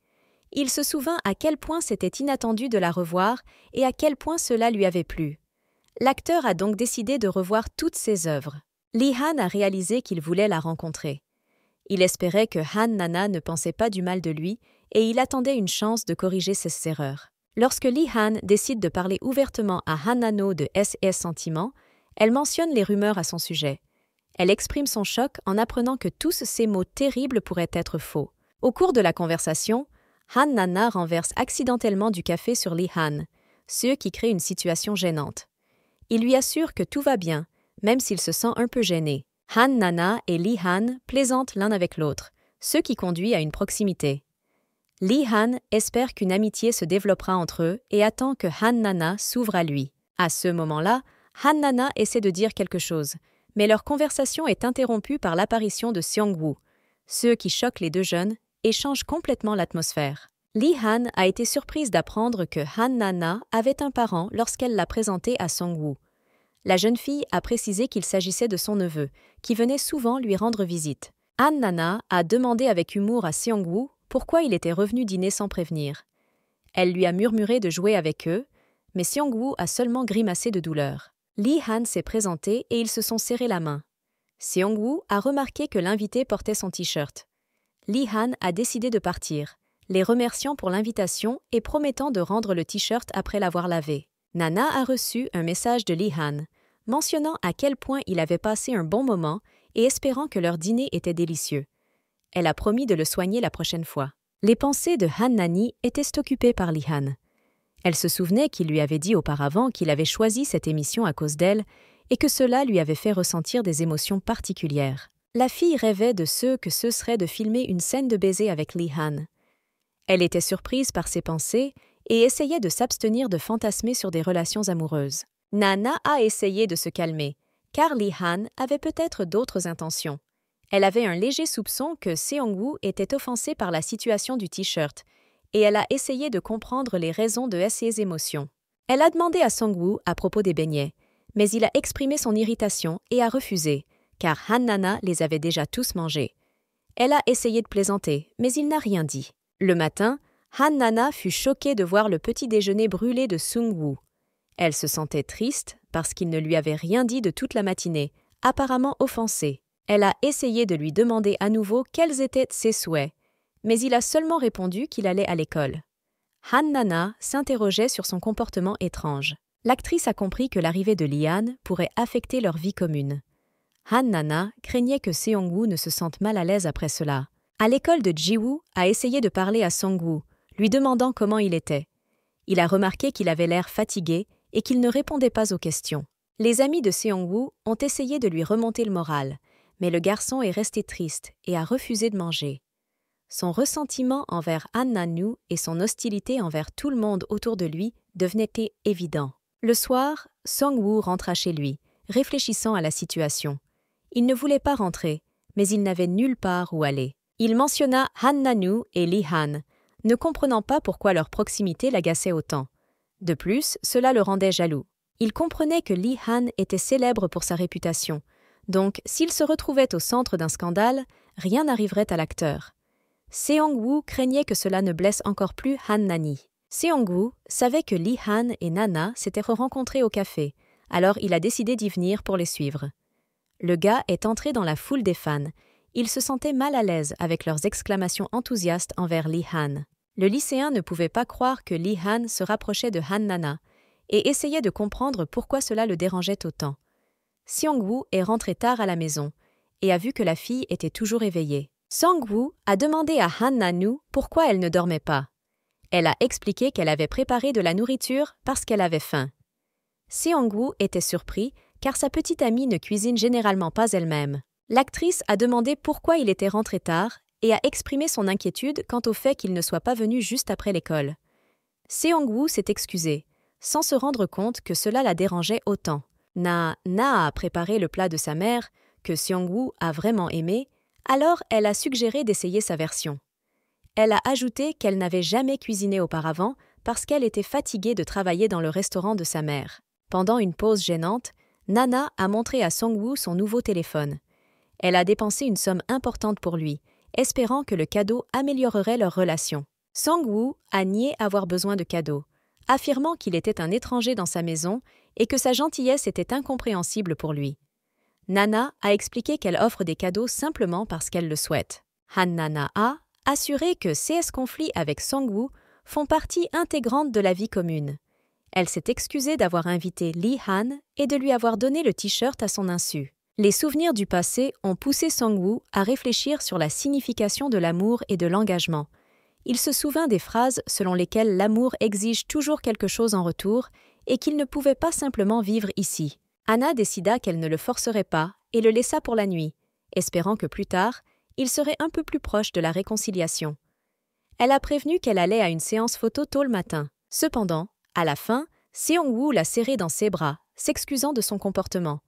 A: Il se souvint à quel point c'était inattendu de la revoir et à quel point cela lui avait plu. L'acteur a donc décidé de revoir toutes ses œuvres. Lee-Han a réalisé qu'il voulait la rencontrer. Il espérait que Han Nana ne pensait pas du mal de lui et il attendait une chance de corriger ses erreurs. Lorsque Lee-Han décide de parler ouvertement à Han Nano de SES Sentiments, elle mentionne les rumeurs à son sujet. Elle exprime son choc en apprenant que tous ces mots terribles pourraient être faux. Au cours de la conversation, Han Nana renverse accidentellement du café sur Lee-Han, ce qui crée une situation gênante. Il lui assure que tout va bien, même s'il se sent un peu gêné. Han Nana et Lee-Han plaisantent l'un avec l'autre, ce qui conduit à une proximité. Lee-Han espère qu'une amitié se développera entre eux et attend que Han Nana s'ouvre à lui. À ce moment-là, Han Nana essaie de dire quelque chose, mais leur conversation est interrompue par l'apparition de Seong-woo, ce qui choque les deux jeunes et change complètement l'atmosphère. Lee-Han a été surprise d'apprendre que Han Nana avait un parent lorsqu'elle l'a présenté à Seong-woo. La jeune fille a précisé qu'il s'agissait de son neveu, qui venait souvent lui rendre visite. Han Nana a demandé avec humour à Seong-woo pourquoi il était revenu dîner sans prévenir. Elle lui a murmuré de jouer avec eux, mais Seong-woo a seulement grimacé de douleur. Lee-Han s'est présenté et ils se sont serrés la main. Seong-woo a remarqué que l'invité portait son t-shirt. Lee-Han a décidé de partir, les remerciant pour l'invitation et promettant de rendre le t-shirt après l'avoir lavé. Nana a reçu un message de Lee-Han, mentionnant à quel point il avait passé un bon moment et espérant que leur dîner était délicieux. Elle a promis de le soigner la prochaine fois. Les pensées de Han Nani étaient occupées par Lee-Han. Elle se souvenait qu'il lui avait dit auparavant qu'il avait choisi cette émission à cause d'elle et que cela lui avait fait ressentir des émotions particulières. La fille rêvait de ce que ce serait de filmer une scène de baiser avec Lee-Han. Elle était surprise par ses pensées et essayait de s'abstenir de fantasmer sur des relations amoureuses. Nana a essayé de se calmer, car Lee-Han avait peut-être d'autres intentions. Elle avait un léger soupçon que Seong-woo était offensé par la situation du t-shirt, et elle a essayé de comprendre les raisons de ses émotions. Elle a demandé à Seong-woo à propos des beignets, mais il a exprimé son irritation et a refusé, car Han Nana les avait déjà tous mangés. Elle a essayé de plaisanter, mais il n'a rien dit. Le matin, Han Nana fut choquée de voir le petit déjeuner brûlé de Seong-woo. Elle se sentait triste parce qu'il ne lui avait rien dit de toute la matinée, apparemment offensée. Elle a essayé de lui demander à nouveau quels étaient ses souhaits, mais il a seulement répondu qu'il allait à l'école. Han Nana s'interrogeait sur son comportement étrange. L'actrice a compris que l'arrivée de Lee-Han pourrait affecter leur vie commune. Han Nana craignait que Seong-woo ne se sente mal à l'aise après cela. À l'école de Ji-woo a essayé de parler à Seong-woo, lui demandant comment il était. Il a remarqué qu'il avait l'air fatigué et qu'il ne répondait pas aux questions. Les amis de Seong-woo ont essayé de lui remonter le moral, mais le garçon est resté triste et a refusé de manger. Son ressentiment envers Han Nanu et son hostilité envers tout le monde autour de lui devenaient évidents. Le soir, Seong-woo rentra chez lui, réfléchissant à la situation. Il ne voulait pas rentrer, mais il n'avait nulle part où aller. Il mentionna Han Nanu et Lee-Han, ne comprenant pas pourquoi leur proximité l'agaçait autant. De plus, cela le rendait jaloux. Il comprenait que Lee-Han était célèbre pour sa réputation, donc s'il se retrouvait au centre d'un scandale, rien n'arriverait à l'acteur. Seong-woo craignait que cela ne blesse encore plus Han Nani. Seong-woo savait que Lee-Han et Nana s'étaient rencontrés au café, alors il a décidé d'y venir pour les suivre. Le gars est entré dans la foule des fans. Il se sentait mal à l'aise avec leurs exclamations enthousiastes envers Lee-Han. Le lycéen ne pouvait pas croire que Lee-Han se rapprochait de Han Nana et essayait de comprendre pourquoi cela le dérangeait autant. Seong-woo est rentré tard à la maison et a vu que la fille était toujours éveillée. Seong-woo a demandé à Han Nanu pourquoi elle ne dormait pas. Elle a expliqué qu'elle avait préparé de la nourriture parce qu'elle avait faim. Seong-woo était surpris car sa petite amie ne cuisine généralement pas elle-même. L'actrice a demandé pourquoi il était rentré tard et a exprimé son inquiétude quant au fait qu'il ne soit pas venu juste après l'école. Seong-woo s'est excusé, sans se rendre compte que cela la dérangeait autant. Na a préparé le plat de sa mère, que Seong-woo a vraiment aimé, alors elle a suggéré d'essayer sa version. elle a ajouté qu'elle n'avait jamais cuisiné auparavant parce qu'elle était fatiguée de travailler dans le restaurant de sa mère. Pendant une pause gênante, Nana a montré à Song-woo son nouveau téléphone. Elle a dépensé une somme importante pour lui, espérant que le cadeau améliorerait leur relation. Song-woo a nié avoir besoin de cadeaux, affirmant qu'il était un étranger dans sa maison et que sa gentillesse était incompréhensible pour lui. Nana a expliqué qu'elle offre des cadeaux simplement parce qu'elle le souhaite. Han-nana a assuré que ces conflits avec Song-woo font partie intégrante de la vie commune. Elle s'est excusée d'avoir invité Lee-han et de lui avoir donné le t-shirt à son insu. Les souvenirs du passé ont poussé Song-woo à réfléchir sur la signification de l'amour et de l'engagement. Il se souvint des phrases selon lesquelles l'amour exige toujours quelque chose en retour et qu'il ne pouvait pas simplement vivre ici. Anna décida qu'elle ne le forcerait pas et le laissa pour la nuit, espérant que plus tard, il serait un peu plus proche de la réconciliation. Elle a prévenu qu'elle allait à une séance photo tôt le matin. Cependant, à la fin, Seong-woo l'a serré dans ses bras, s'excusant de son comportement.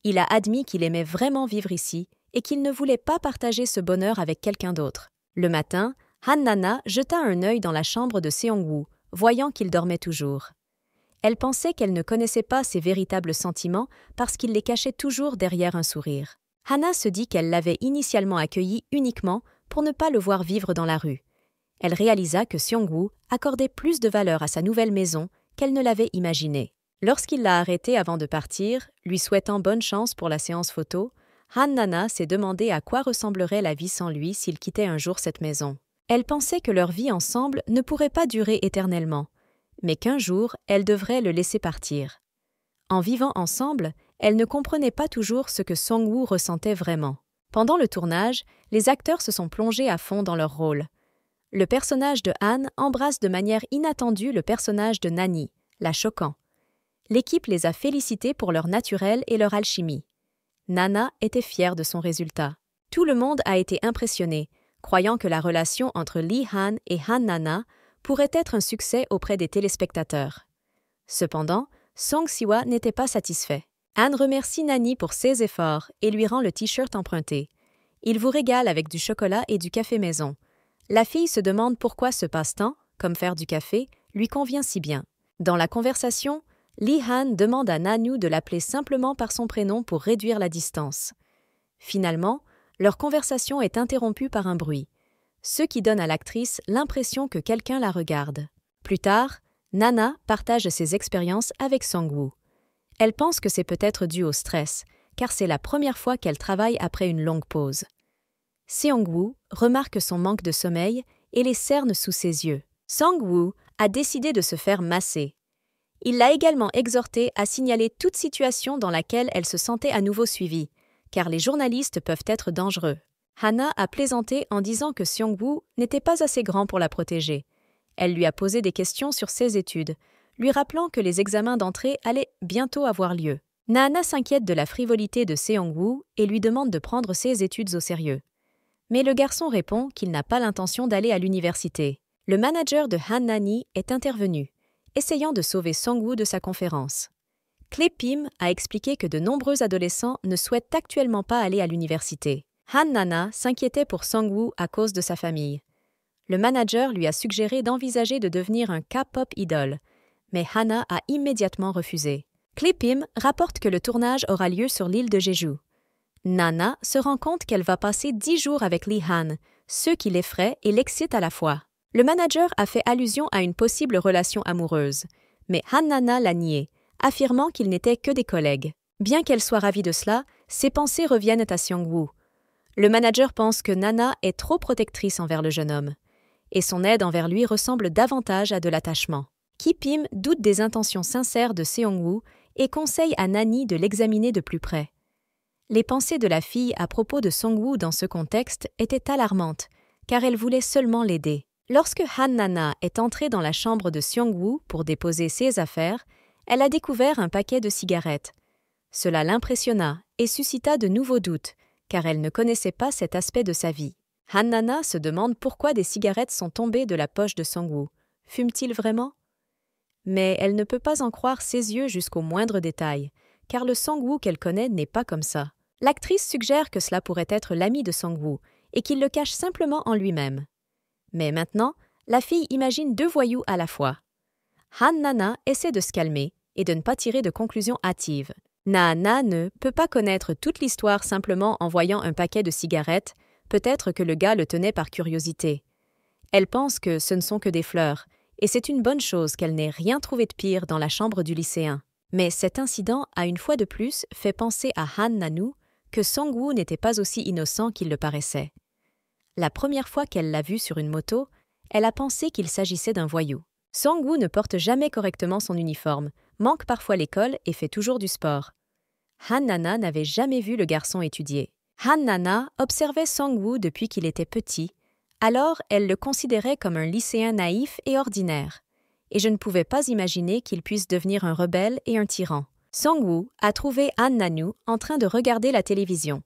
A: Il a admis qu'il aimait vraiment vivre ici et qu'il ne voulait pas partager ce bonheur avec quelqu'un d'autre. Le matin, Han-nana jeta un œil dans la chambre de Seong-woo, voyant qu'il dormait toujours. Elle pensait qu'elle ne connaissait pas ses véritables sentiments parce qu'il les cachait toujours derrière un sourire. Hana se dit qu'elle l'avait initialement accueilli uniquement pour ne pas le voir vivre dans la rue. Elle réalisa que Seong-woo accordait plus de valeur à sa nouvelle maison qu'elle ne l'avait imaginé. Lorsqu'il l'a arrêtée avant de partir, lui souhaitant bonne chance pour la séance photo, Han-nana s'est demandé à quoi ressemblerait la vie sans lui s'il quittait un jour cette maison. Elle pensait que leur vie ensemble ne pourrait pas durer éternellement, mais qu'un jour, elle devrait le laisser partir. En vivant ensemble, elle ne comprenait pas toujours ce que Song-woo ressentait vraiment. Pendant le tournage, les acteurs se sont plongés à fond dans leur rôle. Le personnage de Han embrasse de manière inattendue le personnage de Nani, la choquant. L'équipe les a félicités pour leur naturel et leur alchimie. Nana était fière de son résultat. Tout le monde a été impressionné, croyant que la relation entre Lee-han et Han-nana pourrait être un succès auprès des téléspectateurs. Cependant, Song Si-hwa n'était pas satisfait. Han remercie Nani pour ses efforts et lui rend le t-shirt emprunté. Il vous régale avec du chocolat et du café maison. La fille se demande pourquoi ce passe-temps, comme faire du café, lui convient si bien. Dans la conversation, Lee-han demande à Nanu de l'appeler simplement par son prénom pour réduire la distance. Finalement, leur conversation est interrompue par un bruit, ce qui donne à l'actrice l'impression que quelqu'un la regarde. Plus tard, Nana partage ses expériences avec Song-woo. Elle pense que c'est peut-être dû au stress, car c'est la première fois qu'elle travaille après une longue pause. Seong-woo remarque son manque de sommeil et les cernes sous ses yeux. Song-woo a décidé de se faire masser. Il l'a également exhortée à signaler toute situation dans laquelle elle se sentait à nouveau suivie, car les journalistes peuvent être dangereux. Hana a plaisanté en disant que Seong-woo n'était pas assez grand pour la protéger. Elle lui a posé des questions sur ses études, lui rappelant que les examens d'entrée allaient bientôt avoir lieu. Nana s'inquiète de la frivolité de Seong-woo et lui demande de prendre ses études au sérieux. Mais le garçon répond qu'il n'a pas l'intention d'aller à l'université. Le manager de Han Nani est intervenu, essayant de sauver Song-woo de sa conférence. Klee-pim a expliqué que de nombreux adolescents ne souhaitent actuellement pas aller à l'université. Han-nana s'inquiétait pour Song-woo à cause de sa famille. Le manager lui a suggéré d'envisager de devenir un K-pop idol, mais Hana a immédiatement refusé. Klee-pim rapporte que le tournage aura lieu sur l'île de Jeju. Nana se rend compte qu'elle va passer 10 jours avec Lee-han, ce qui l'effraie et l'excite à la fois. Le manager a fait allusion à une possible relation amoureuse, mais Han-nana l'a nié, affirmant qu'ils n'étaient que des collègues. Bien qu'elle soit ravie de cela, ses pensées reviennent à Seong-woo. Le manager pense que Nana est trop protectrice envers le jeune homme, et son aide envers lui ressemble davantage à de l'attachement. Kee-pim doute des intentions sincères de Seong-woo et conseille à Nani de l'examiner de plus près. Les pensées de la fille à propos de Song-woo dans ce contexte étaient alarmantes, car elle voulait seulement l'aider. Lorsque Han-nana est entrée dans la chambre de Seong-woo pour déposer ses affaires, elle a découvert un paquet de cigarettes. Cela l'impressionna et suscita de nouveaux doutes, car elle ne connaissait pas cet aspect de sa vie. Han-nana se demande pourquoi des cigarettes sont tombées de la poche de Song-woo. Fume-t-il vraiment? Mais elle ne peut pas en croire ses yeux jusqu'au moindre détail, car le Song-woo qu'elle connaît n'est pas comme ça. L'actrice suggère que cela pourrait être l'ami de Song-woo et qu'il le cache simplement en lui-même. Mais maintenant, la fille imagine 2 voyous à la fois. Han Nana essaie de se calmer et de ne pas tirer de conclusions hâtives. Nana ne peut pas connaître toute l'histoire simplement en voyant un paquet de cigarettes, peut-être que le gars le tenait par curiosité. Elle pense que ce ne sont que des fleurs, et c'est une bonne chose qu'elle n'ait rien trouvé de pire dans la chambre du lycéen. Mais cet incident a une fois de plus fait penser à Han Nanu que Song-woo n'était pas aussi innocent qu'il le paraissait. La première fois qu'elle l'a vu sur une moto, elle a pensé qu'il s'agissait d'un voyou. Song-woo ne porte jamais correctement son uniforme, manque parfois l'école et fait toujours du sport. Han Nana n'avait jamais vu le garçon étudier. Han Nana observait Song-woo depuis qu'il était petit, alors elle le considérait comme un lycéen naïf et ordinaire. Et je ne pouvais pas imaginer qu'il puisse devenir un rebelle et un tyran. Song-woo a trouvé Han Nanu en train de regarder la télévision.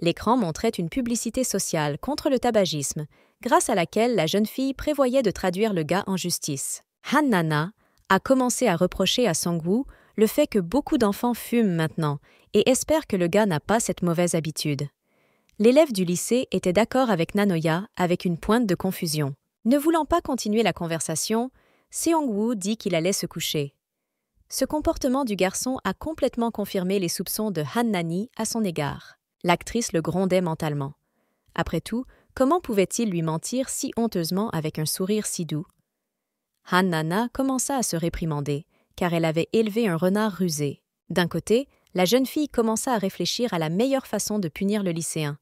A: L'écran montrait une publicité sociale contre le tabagisme, grâce à laquelle la jeune fille prévoyait de traduire le gars en justice. Han Nana a commencé à reprocher à Song-woo le fait que beaucoup d'enfants fument maintenant et espère que le gars n'a pas cette mauvaise habitude. L'élève du lycée était d'accord avec Nanoya avec une pointe de confusion. Ne voulant pas continuer la conversation, Seong-woo dit qu'il allait se coucher. Ce comportement du garçon a complètement confirmé les soupçons de Han Nani à son égard. L'actrice le grondait mentalement. Après tout, comment pouvait-il lui mentir si honteusement avec un sourire si doux? Han Nana commença à se réprimander, car elle avait élevé un renard rusé. D'un côté, la jeune fille commença à réfléchir à la meilleure façon de punir le lycéen.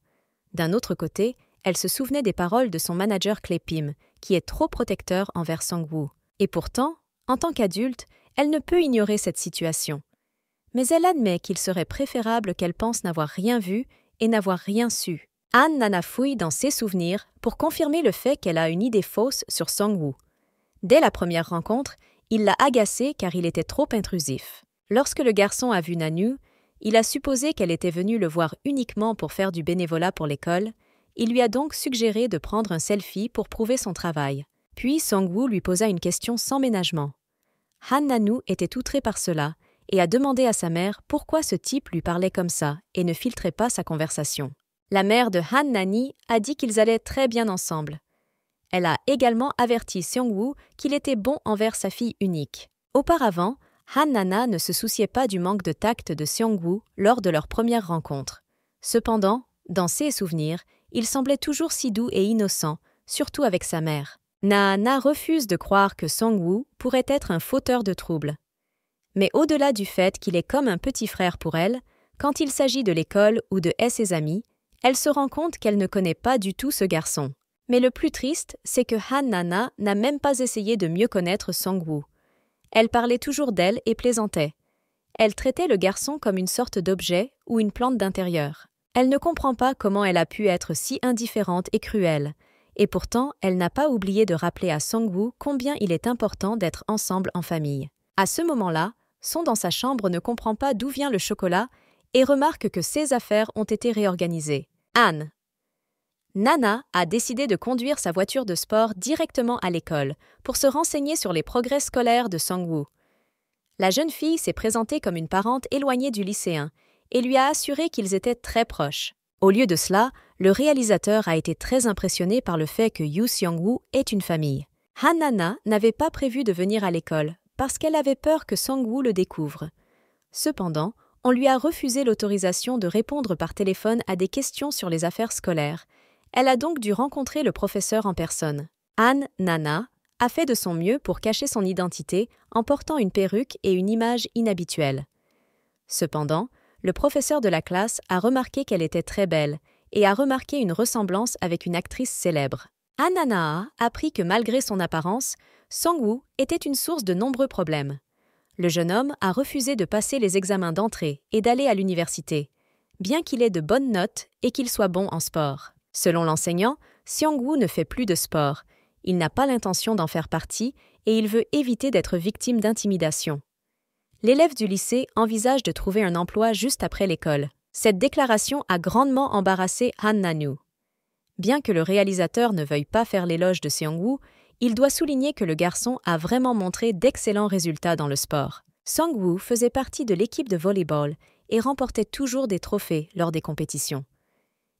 A: D'un autre côté, elle se souvenait des paroles de son manager Klee Pim, qui est trop protecteur envers Song-woo. Et pourtant, en tant qu'adulte, elle ne peut ignorer cette situation. Mais elle admet qu'il serait préférable qu'elle pense n'avoir rien vu et n'avoir rien su. Han Nana fouille dans ses souvenirs pour confirmer le fait qu'elle a une idée fausse sur Song-woo. Dès la première rencontre, il l'a agacé car il était trop intrusif. Lorsque le garçon a vu Nanu, il a supposé qu'elle était venue le voir uniquement pour faire du bénévolat pour l'école. Il lui a donc suggéré de prendre un selfie pour prouver son travail. Puis Song-woo lui posa une question sans ménagement. Han Nanu était outré par cela et a demandé à sa mère pourquoi ce type lui parlait comme ça et ne filtrait pas sa conversation. La mère de Han Nani a dit qu'ils allaient très bien ensemble. Elle a également averti Seong-woo qu'il était bon envers sa fille unique. Auparavant, Han Nana ne se souciait pas du manque de tact de Seong-woo lors de leur première rencontre. Cependant, dans ses souvenirs, il semblait toujours si doux et innocent, surtout avec sa mère. Nana refuse de croire que Song-woo pourrait être un fauteur de troubles. Mais au-delà du fait qu'il est comme un petit frère pour elle, quand il s'agit de l'école ou de ses amis, elle se rend compte qu'elle ne connaît pas du tout ce garçon. Mais le plus triste, c'est que Han Nana n'a même pas essayé de mieux connaître Song-woo. Elle parlait toujours d'elle et plaisantait. Elle traitait le garçon comme une sorte d'objet ou une plante d'intérieur. Elle ne comprend pas comment elle a pu être si indifférente et cruelle. Et pourtant, elle n'a pas oublié de rappeler à Song-woo combien il est important d'être ensemble en famille. À ce moment-là, Son dans sa chambre ne comprend pas d'où vient le chocolat et remarque que ses affaires ont été réorganisées. Anne. Nana a décidé de conduire sa voiture de sport directement à l'école pour se renseigner sur les progrès scolaires de Song-woo. La jeune fille s'est présentée comme une parente éloignée du lycéen et lui a assuré qu'ils étaient très proches. Au lieu de cela, le réalisateur a été très impressionné par le fait que Yoo Seong-woo ait une famille. Han Nana n'avait pas prévu de venir à l'école parce qu'elle avait peur que Song-woo le découvre. Cependant, on lui a refusé l'autorisation de répondre par téléphone à des questions sur les affaires scolaires. Elle a donc dû rencontrer le professeur en personne. Han Nana a fait de son mieux pour cacher son identité en portant une perruque et une image inhabituelle. Cependant, le professeur de la classe a remarqué qu'elle était très belle et a remarqué une ressemblance avec une actrice célèbre. Han Nana a appris que malgré son apparence, Song-woo était une source de nombreux problèmes. Le jeune homme a refusé de passer les examens d'entrée et d'aller à l'université, bien qu'il ait de bonnes notes et qu'il soit bon en sport. Selon l'enseignant, Seong-woo ne fait plus de sport. Il n'a pas l'intention d'en faire partie et il veut éviter d'être victime d'intimidation. L'élève du lycée envisage de trouver un emploi juste après l'école. Cette déclaration a grandement embarrassé Han Nanu. Bien que le réalisateur ne veuille pas faire l'éloge de Seong-woo, il doit souligner que le garçon a vraiment montré d'excellents résultats dans le sport. Song-woo faisait partie de l'équipe de volleyball et remportait toujours des trophées lors des compétitions.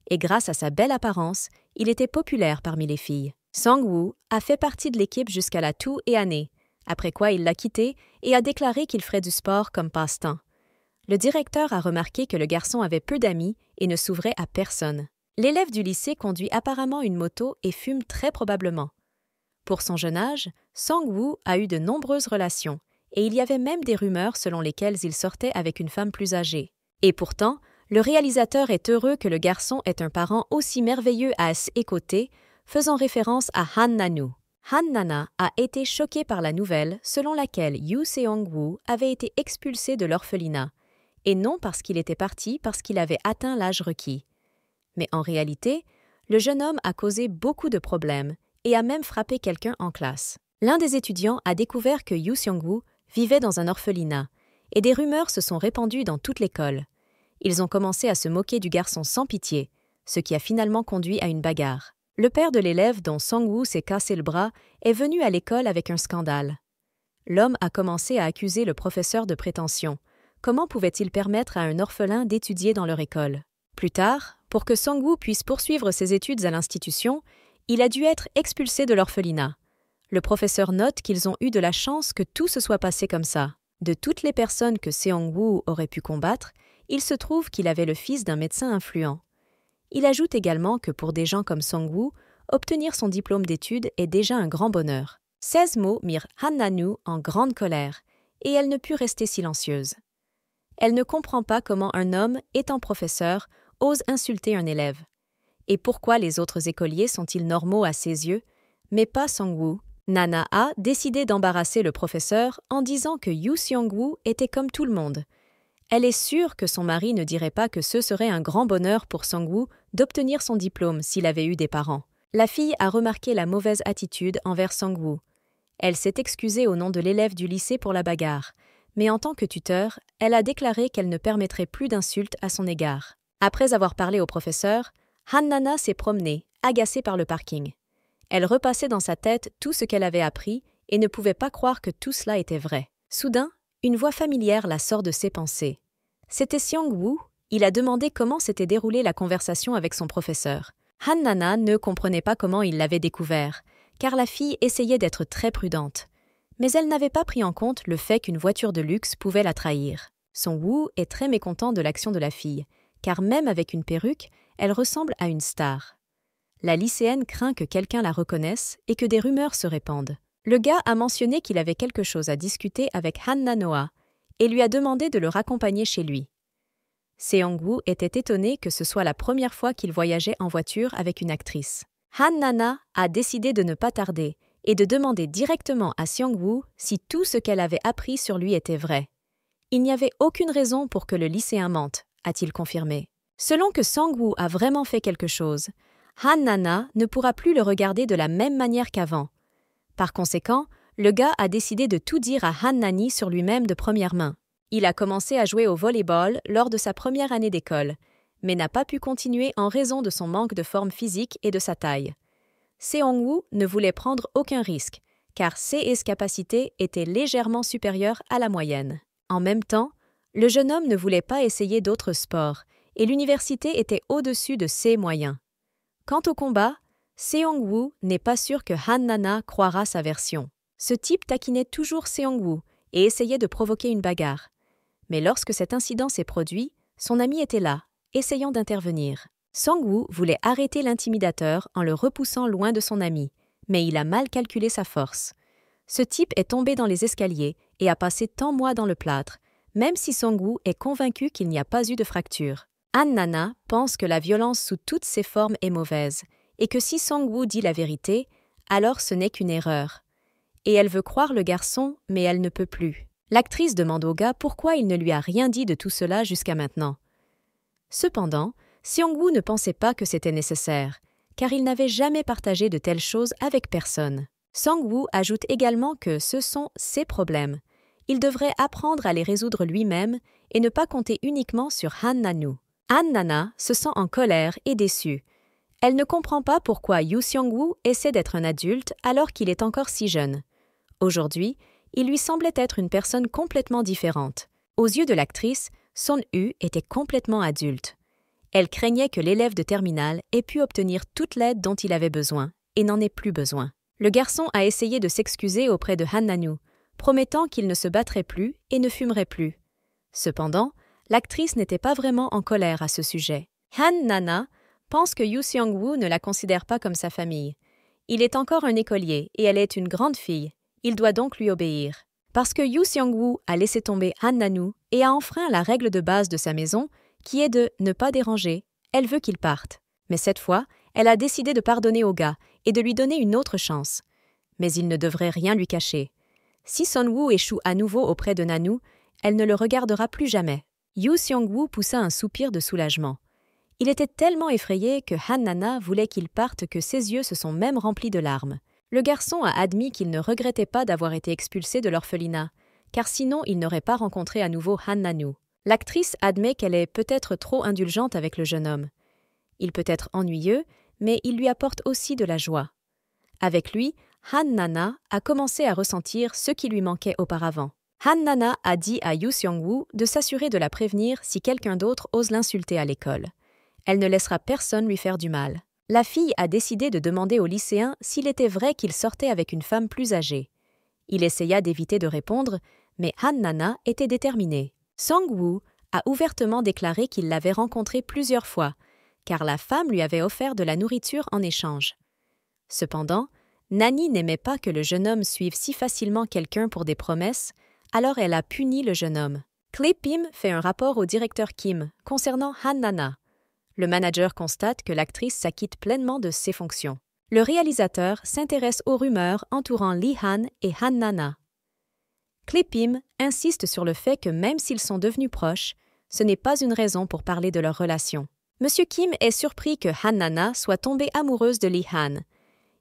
A: Et grâce à sa belle apparence, il était populaire parmi les filles. Sang-woo a fait partie de l'équipe jusqu'à la toux et année, après quoi il l'a quitté et a déclaré qu'il ferait du sport comme passe-temps. Le directeur a remarqué que le garçon avait peu d'amis et ne s'ouvrait à personne. L'élève du lycée conduit apparemment une moto et fume très probablement. Pour son jeune âge, Sang-woo a eu de nombreuses relations, et il y avait même des rumeurs selon lesquelles il sortait avec une femme plus âgée. Et pourtant, le réalisateur est heureux que le garçon ait un parent aussi merveilleux à ses côtés, faisant référence à Han Nanu. Han Nana a été choqué par la nouvelle selon laquelle Yoo Seong-woo avait été expulsé de l'orphelinat, et non parce qu'il était parti parce qu'il avait atteint l'âge requis. Mais en réalité, le jeune homme a causé beaucoup de problèmes et a même frappé quelqu'un en classe. L'un des étudiants a découvert que Yoo Seong-woo vivait dans un orphelinat, et des rumeurs se sont répandues dans toute l'école. Ils ont commencé à se moquer du garçon sans pitié, ce qui a finalement conduit à une bagarre. Le père de l'élève dont Sang-woo s'est cassé le bras est venu à l'école avec un scandale. L'homme a commencé à accuser le professeur de prétention. Comment pouvait-il permettre à un orphelin d'étudier dans leur école? Plus tard, pour que Sang-woo puisse poursuivre ses études à l'institution, il a dû être expulsé de l'orphelinat. Le professeur note qu'ils ont eu de la chance que tout se soit passé comme ça. De toutes les personnes que Seong-woo aurait pu combattre, il se trouve qu'il avait le fils d'un médecin influent. Il ajoute également que pour des gens comme Sang-woo, obtenir son diplôme d'études est déjà un grand bonheur. 16 mots mirent Han Nanu en grande colère, et elle ne put rester silencieuse. Elle ne comprend pas comment un homme, étant professeur, ose insulter un élève. Et pourquoi les autres écoliers sont-ils normaux à ses yeux, mais pas Sang-woo? Nana a décidé d'embarrasser le professeur en disant que Yoo Seong-woo était comme tout le monde. Elle est sûre que son mari ne dirait pas que ce serait un grand bonheur pour Sang-woo d'obtenir son diplôme s'il avait eu des parents. La fille a remarqué la mauvaise attitude envers Sang-woo. Elle s'est excusée au nom de l'élève du lycée pour la bagarre, mais en tant que tuteur, elle a déclaré qu'elle ne permettrait plus d'insultes à son égard. Après avoir parlé au professeur, Han Nana s'est promenée, agacée par le parking. Elle repassait dans sa tête tout ce qu'elle avait appris et ne pouvait pas croire que tout cela était vrai. Soudain, une voix familière la sort de ses pensées. C'était Seong-woo. Il a demandé comment s'était déroulée la conversation avec son professeur. Han Nana ne comprenait pas comment il l'avait découvert, car la fille essayait d'être très prudente. Mais elle n'avait pas pris en compte le fait qu'une voiture de luxe pouvait la trahir. Sang-woo est très mécontent de l'action de la fille, car même avec une perruque, elle ressemble à une star. La lycéenne craint que quelqu'un la reconnaisse et que des rumeurs se répandent. Le gars a mentionné qu'il avait quelque chose à discuter avec Han Nanoa et lui a demandé de le raccompagner chez lui. Seong-woo était étonné que ce soit la première fois qu'il voyageait en voiture avec une actrice. Han Nana a décidé de ne pas tarder et de demander directement à Seong-woo si tout ce qu'elle avait appris sur lui était vrai. Il n'y avait aucune raison pour que le lycéen mente, a-t-il confirmé. Selon que Sang-woo a vraiment fait quelque chose, Han Nana ne pourra plus le regarder de la même manière qu'avant. Par conséquent, le gars a décidé de tout dire à Han Nani sur lui-même de première main. Il a commencé à jouer au volleyball lors de sa première année d'école, mais n'a pas pu continuer en raison de son manque de forme physique et de sa taille. Seong-woo ne voulait prendre aucun risque, car ses capacités étaient légèrement supérieures à la moyenne. En même temps, le jeune homme ne voulait pas essayer d'autres sports, et l'université était au-dessus de ses moyens. Quant au combat, Seong-woo n'est pas sûr que Han Nana croira sa version. Ce type taquinait toujours Seong-woo et essayait de provoquer une bagarre. Mais lorsque cet incident s'est produit, son ami était là, essayant d'intervenir. Sang-woo voulait arrêter l'intimidateur en le repoussant loin de son ami, mais il a mal calculé sa force. Ce type est tombé dans les escaliers et a passé tant mois dans le plâtre, même si Sang-woo est convaincu qu'il n'y a pas eu de fracture. Han Nana pense que la violence sous toutes ses formes est mauvaise, et que si Sang-woo dit la vérité, alors ce n'est qu'une erreur. Et elle veut croire le garçon, mais elle ne peut plus. L'actrice demande au gars pourquoi il ne lui a rien dit de tout cela jusqu'à maintenant. Cependant, Seong-woo ne pensait pas que c'était nécessaire, car il n'avait jamais partagé de telles choses avec personne. Sang-woo ajoute également que ce sont ses problèmes. Il devrait apprendre à les résoudre lui-même et ne pas compter uniquement sur Han Nanu. Han Nana se sent en colère et déçue. Elle ne comprend pas pourquoi Yoo Seong-woo essaie d'être un adulte alors qu'il est encore si jeune. Aujourd'hui, il lui semblait être une personne complètement différente. Aux yeux de l'actrice, Son-hu était complètement adulte. Elle craignait que l'élève de terminale ait pu obtenir toute l'aide dont il avait besoin, et n'en ait plus besoin. Le garçon a essayé de s'excuser auprès de Han Na-nu, promettant qu'il ne se battrait plus et ne fumerait plus. Cependant, l'actrice n'était pas vraiment en colère à ce sujet. Han Na-na pense que Yoo Seong-woo ne la considère pas comme sa famille. Il est encore un écolier et elle est une grande fille. Il doit donc lui obéir. Parce que Yoo Seong-woo a laissé tomber Han Na-nu et a enfreint la règle de base de sa maison, qui est de ne pas déranger, elle veut qu'il parte. Mais cette fois, elle a décidé de pardonner au gars et de lui donner une autre chance. Mais il ne devrait rien lui cacher. Si Sun-woo échoue à nouveau auprès de Na-nu, elle ne le regardera plus jamais. Yoo Seong-woo poussa un soupir de soulagement. Il était tellement effrayé que Han Na-na voulait qu'il parte que ses yeux se sont même remplis de larmes. Le garçon a admis qu'il ne regrettait pas d'avoir été expulsé de l'orphelinat, car sinon il n'aurait pas rencontré à nouveau Han Na-nu. L'actrice admet qu'elle est peut-être trop indulgente avec le jeune homme. Il peut être ennuyeux, mais il lui apporte aussi de la joie. Avec lui, Han Na-na a commencé à ressentir ce qui lui manquait auparavant. Han Na-na a dit à Yoo Seong-woo de s'assurer de la prévenir si quelqu'un d'autre ose l'insulter à l'école. Elle ne laissera personne lui faire du mal. La fille a décidé de demander au lycéen s'il était vrai qu'il sortait avec une femme plus âgée. Il essaya d'éviter de répondre, mais Han Na-na était déterminée. Song-woo a ouvertement déclaré qu'il l'avait rencontrée plusieurs fois, car la femme lui avait offert de la nourriture en échange. Cependant, Nani n'aimait pas que le jeune homme suive si facilement quelqu'un pour des promesses, alors elle a puni le jeune homme. Klee Pim fait un rapport au directeur Kim concernant Han Na-na. Le manager constate que l'actrice s'acquitte pleinement de ses fonctions. Le réalisateur s'intéresse aux rumeurs entourant Lee Han et Han Na-na. Klee Pim insiste sur le fait que même s'ils sont devenus proches, ce n'est pas une raison pour parler de leur relation. Monsieur Kim est surpris que Han Na-na soit tombée amoureuse de Lee Han.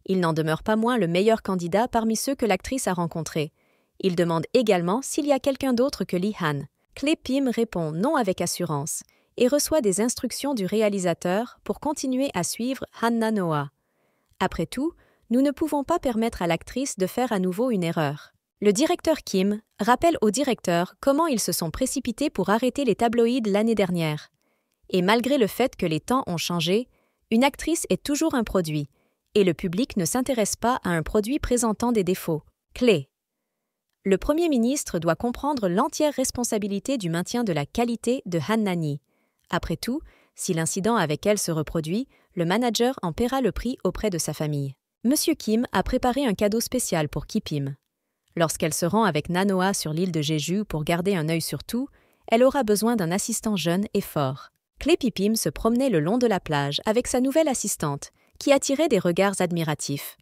A: Il n'en demeure pas moins le meilleur candidat parmi ceux que l'actrice a rencontrés. Il demande également s'il y a quelqu'un d'autre que Lee Han. Klee Pim répond non avec assurance et reçoit des instructions du réalisateur pour continuer à suivre Han Na-noa. Après tout, nous ne pouvons pas permettre à l'actrice de faire à nouveau une erreur. Le directeur Kim rappelle au directeur comment ils se sont précipités pour arrêter les tabloïds l'année dernière. Et malgré le fait que les temps ont changé, une actrice est toujours un produit, et le public ne s'intéresse pas à un produit présentant des défauts. Clé. Le Premier ministre doit comprendre l'entière responsabilité du maintien de la qualité de Han Na-ni. Après tout, si l'incident avec elle se reproduit, le manager en paiera le prix auprès de sa famille. Monsieur Kim a préparé un cadeau spécial pour Klee Pim. Lorsqu'elle se rend avec Na-noa sur l'île de Jeju pour garder un œil sur tout, elle aura besoin d'un assistant jeune et fort. Klee Pim se promenait le long de la plage avec sa nouvelle assistante, qui attirait des regards admiratifs.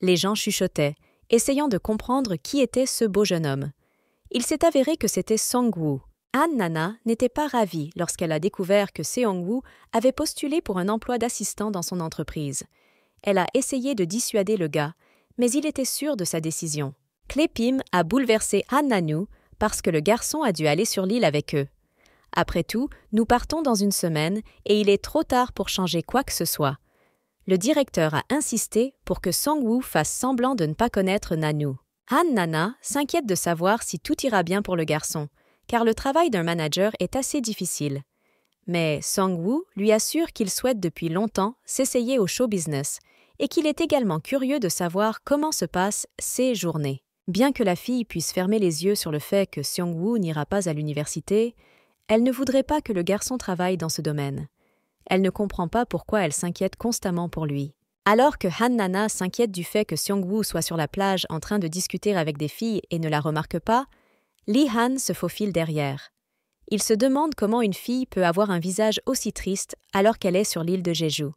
A: Les gens chuchotaient, essayant de comprendre qui était ce beau jeune homme. Il s'est avéré que c'était Song-woo. Han Na-na n'était pas ravie lorsqu'elle a découvert que Seong-woo avait postulé pour un emploi d'assistant dans son entreprise. Elle a essayé de dissuader le gars, mais il était sûr de sa décision. Klee Pim a bouleversé Han Na-nu parce que le garçon a dû aller sur l'île avec eux. Après tout, nous partons dans une semaine et il est trop tard pour changer quoi que ce soit. Le directeur a insisté pour que Song-woo fasse semblant de ne pas connaître Na-nu. Han Na-na s'inquiète de savoir si tout ira bien pour le garçon, car le travail d'un manager est assez difficile. Mais Song-woo lui assure qu'il souhaite depuis longtemps s'essayer au show business et qu'il est également curieux de savoir comment se passent ses journées. Bien que la fille puisse fermer les yeux sur le fait que Seong-woo n'ira pas à l'université, elle ne voudrait pas que le garçon travaille dans ce domaine. Elle ne comprend pas pourquoi elle s'inquiète constamment pour lui. Alors que Han Na-na s'inquiète du fait que Seong-woo soit sur la plage en train de discuter avec des filles et ne la remarque pas, Lee Han se faufile derrière. Il se demande comment une fille peut avoir un visage aussi triste alors qu'elle est sur l'île de Jeju.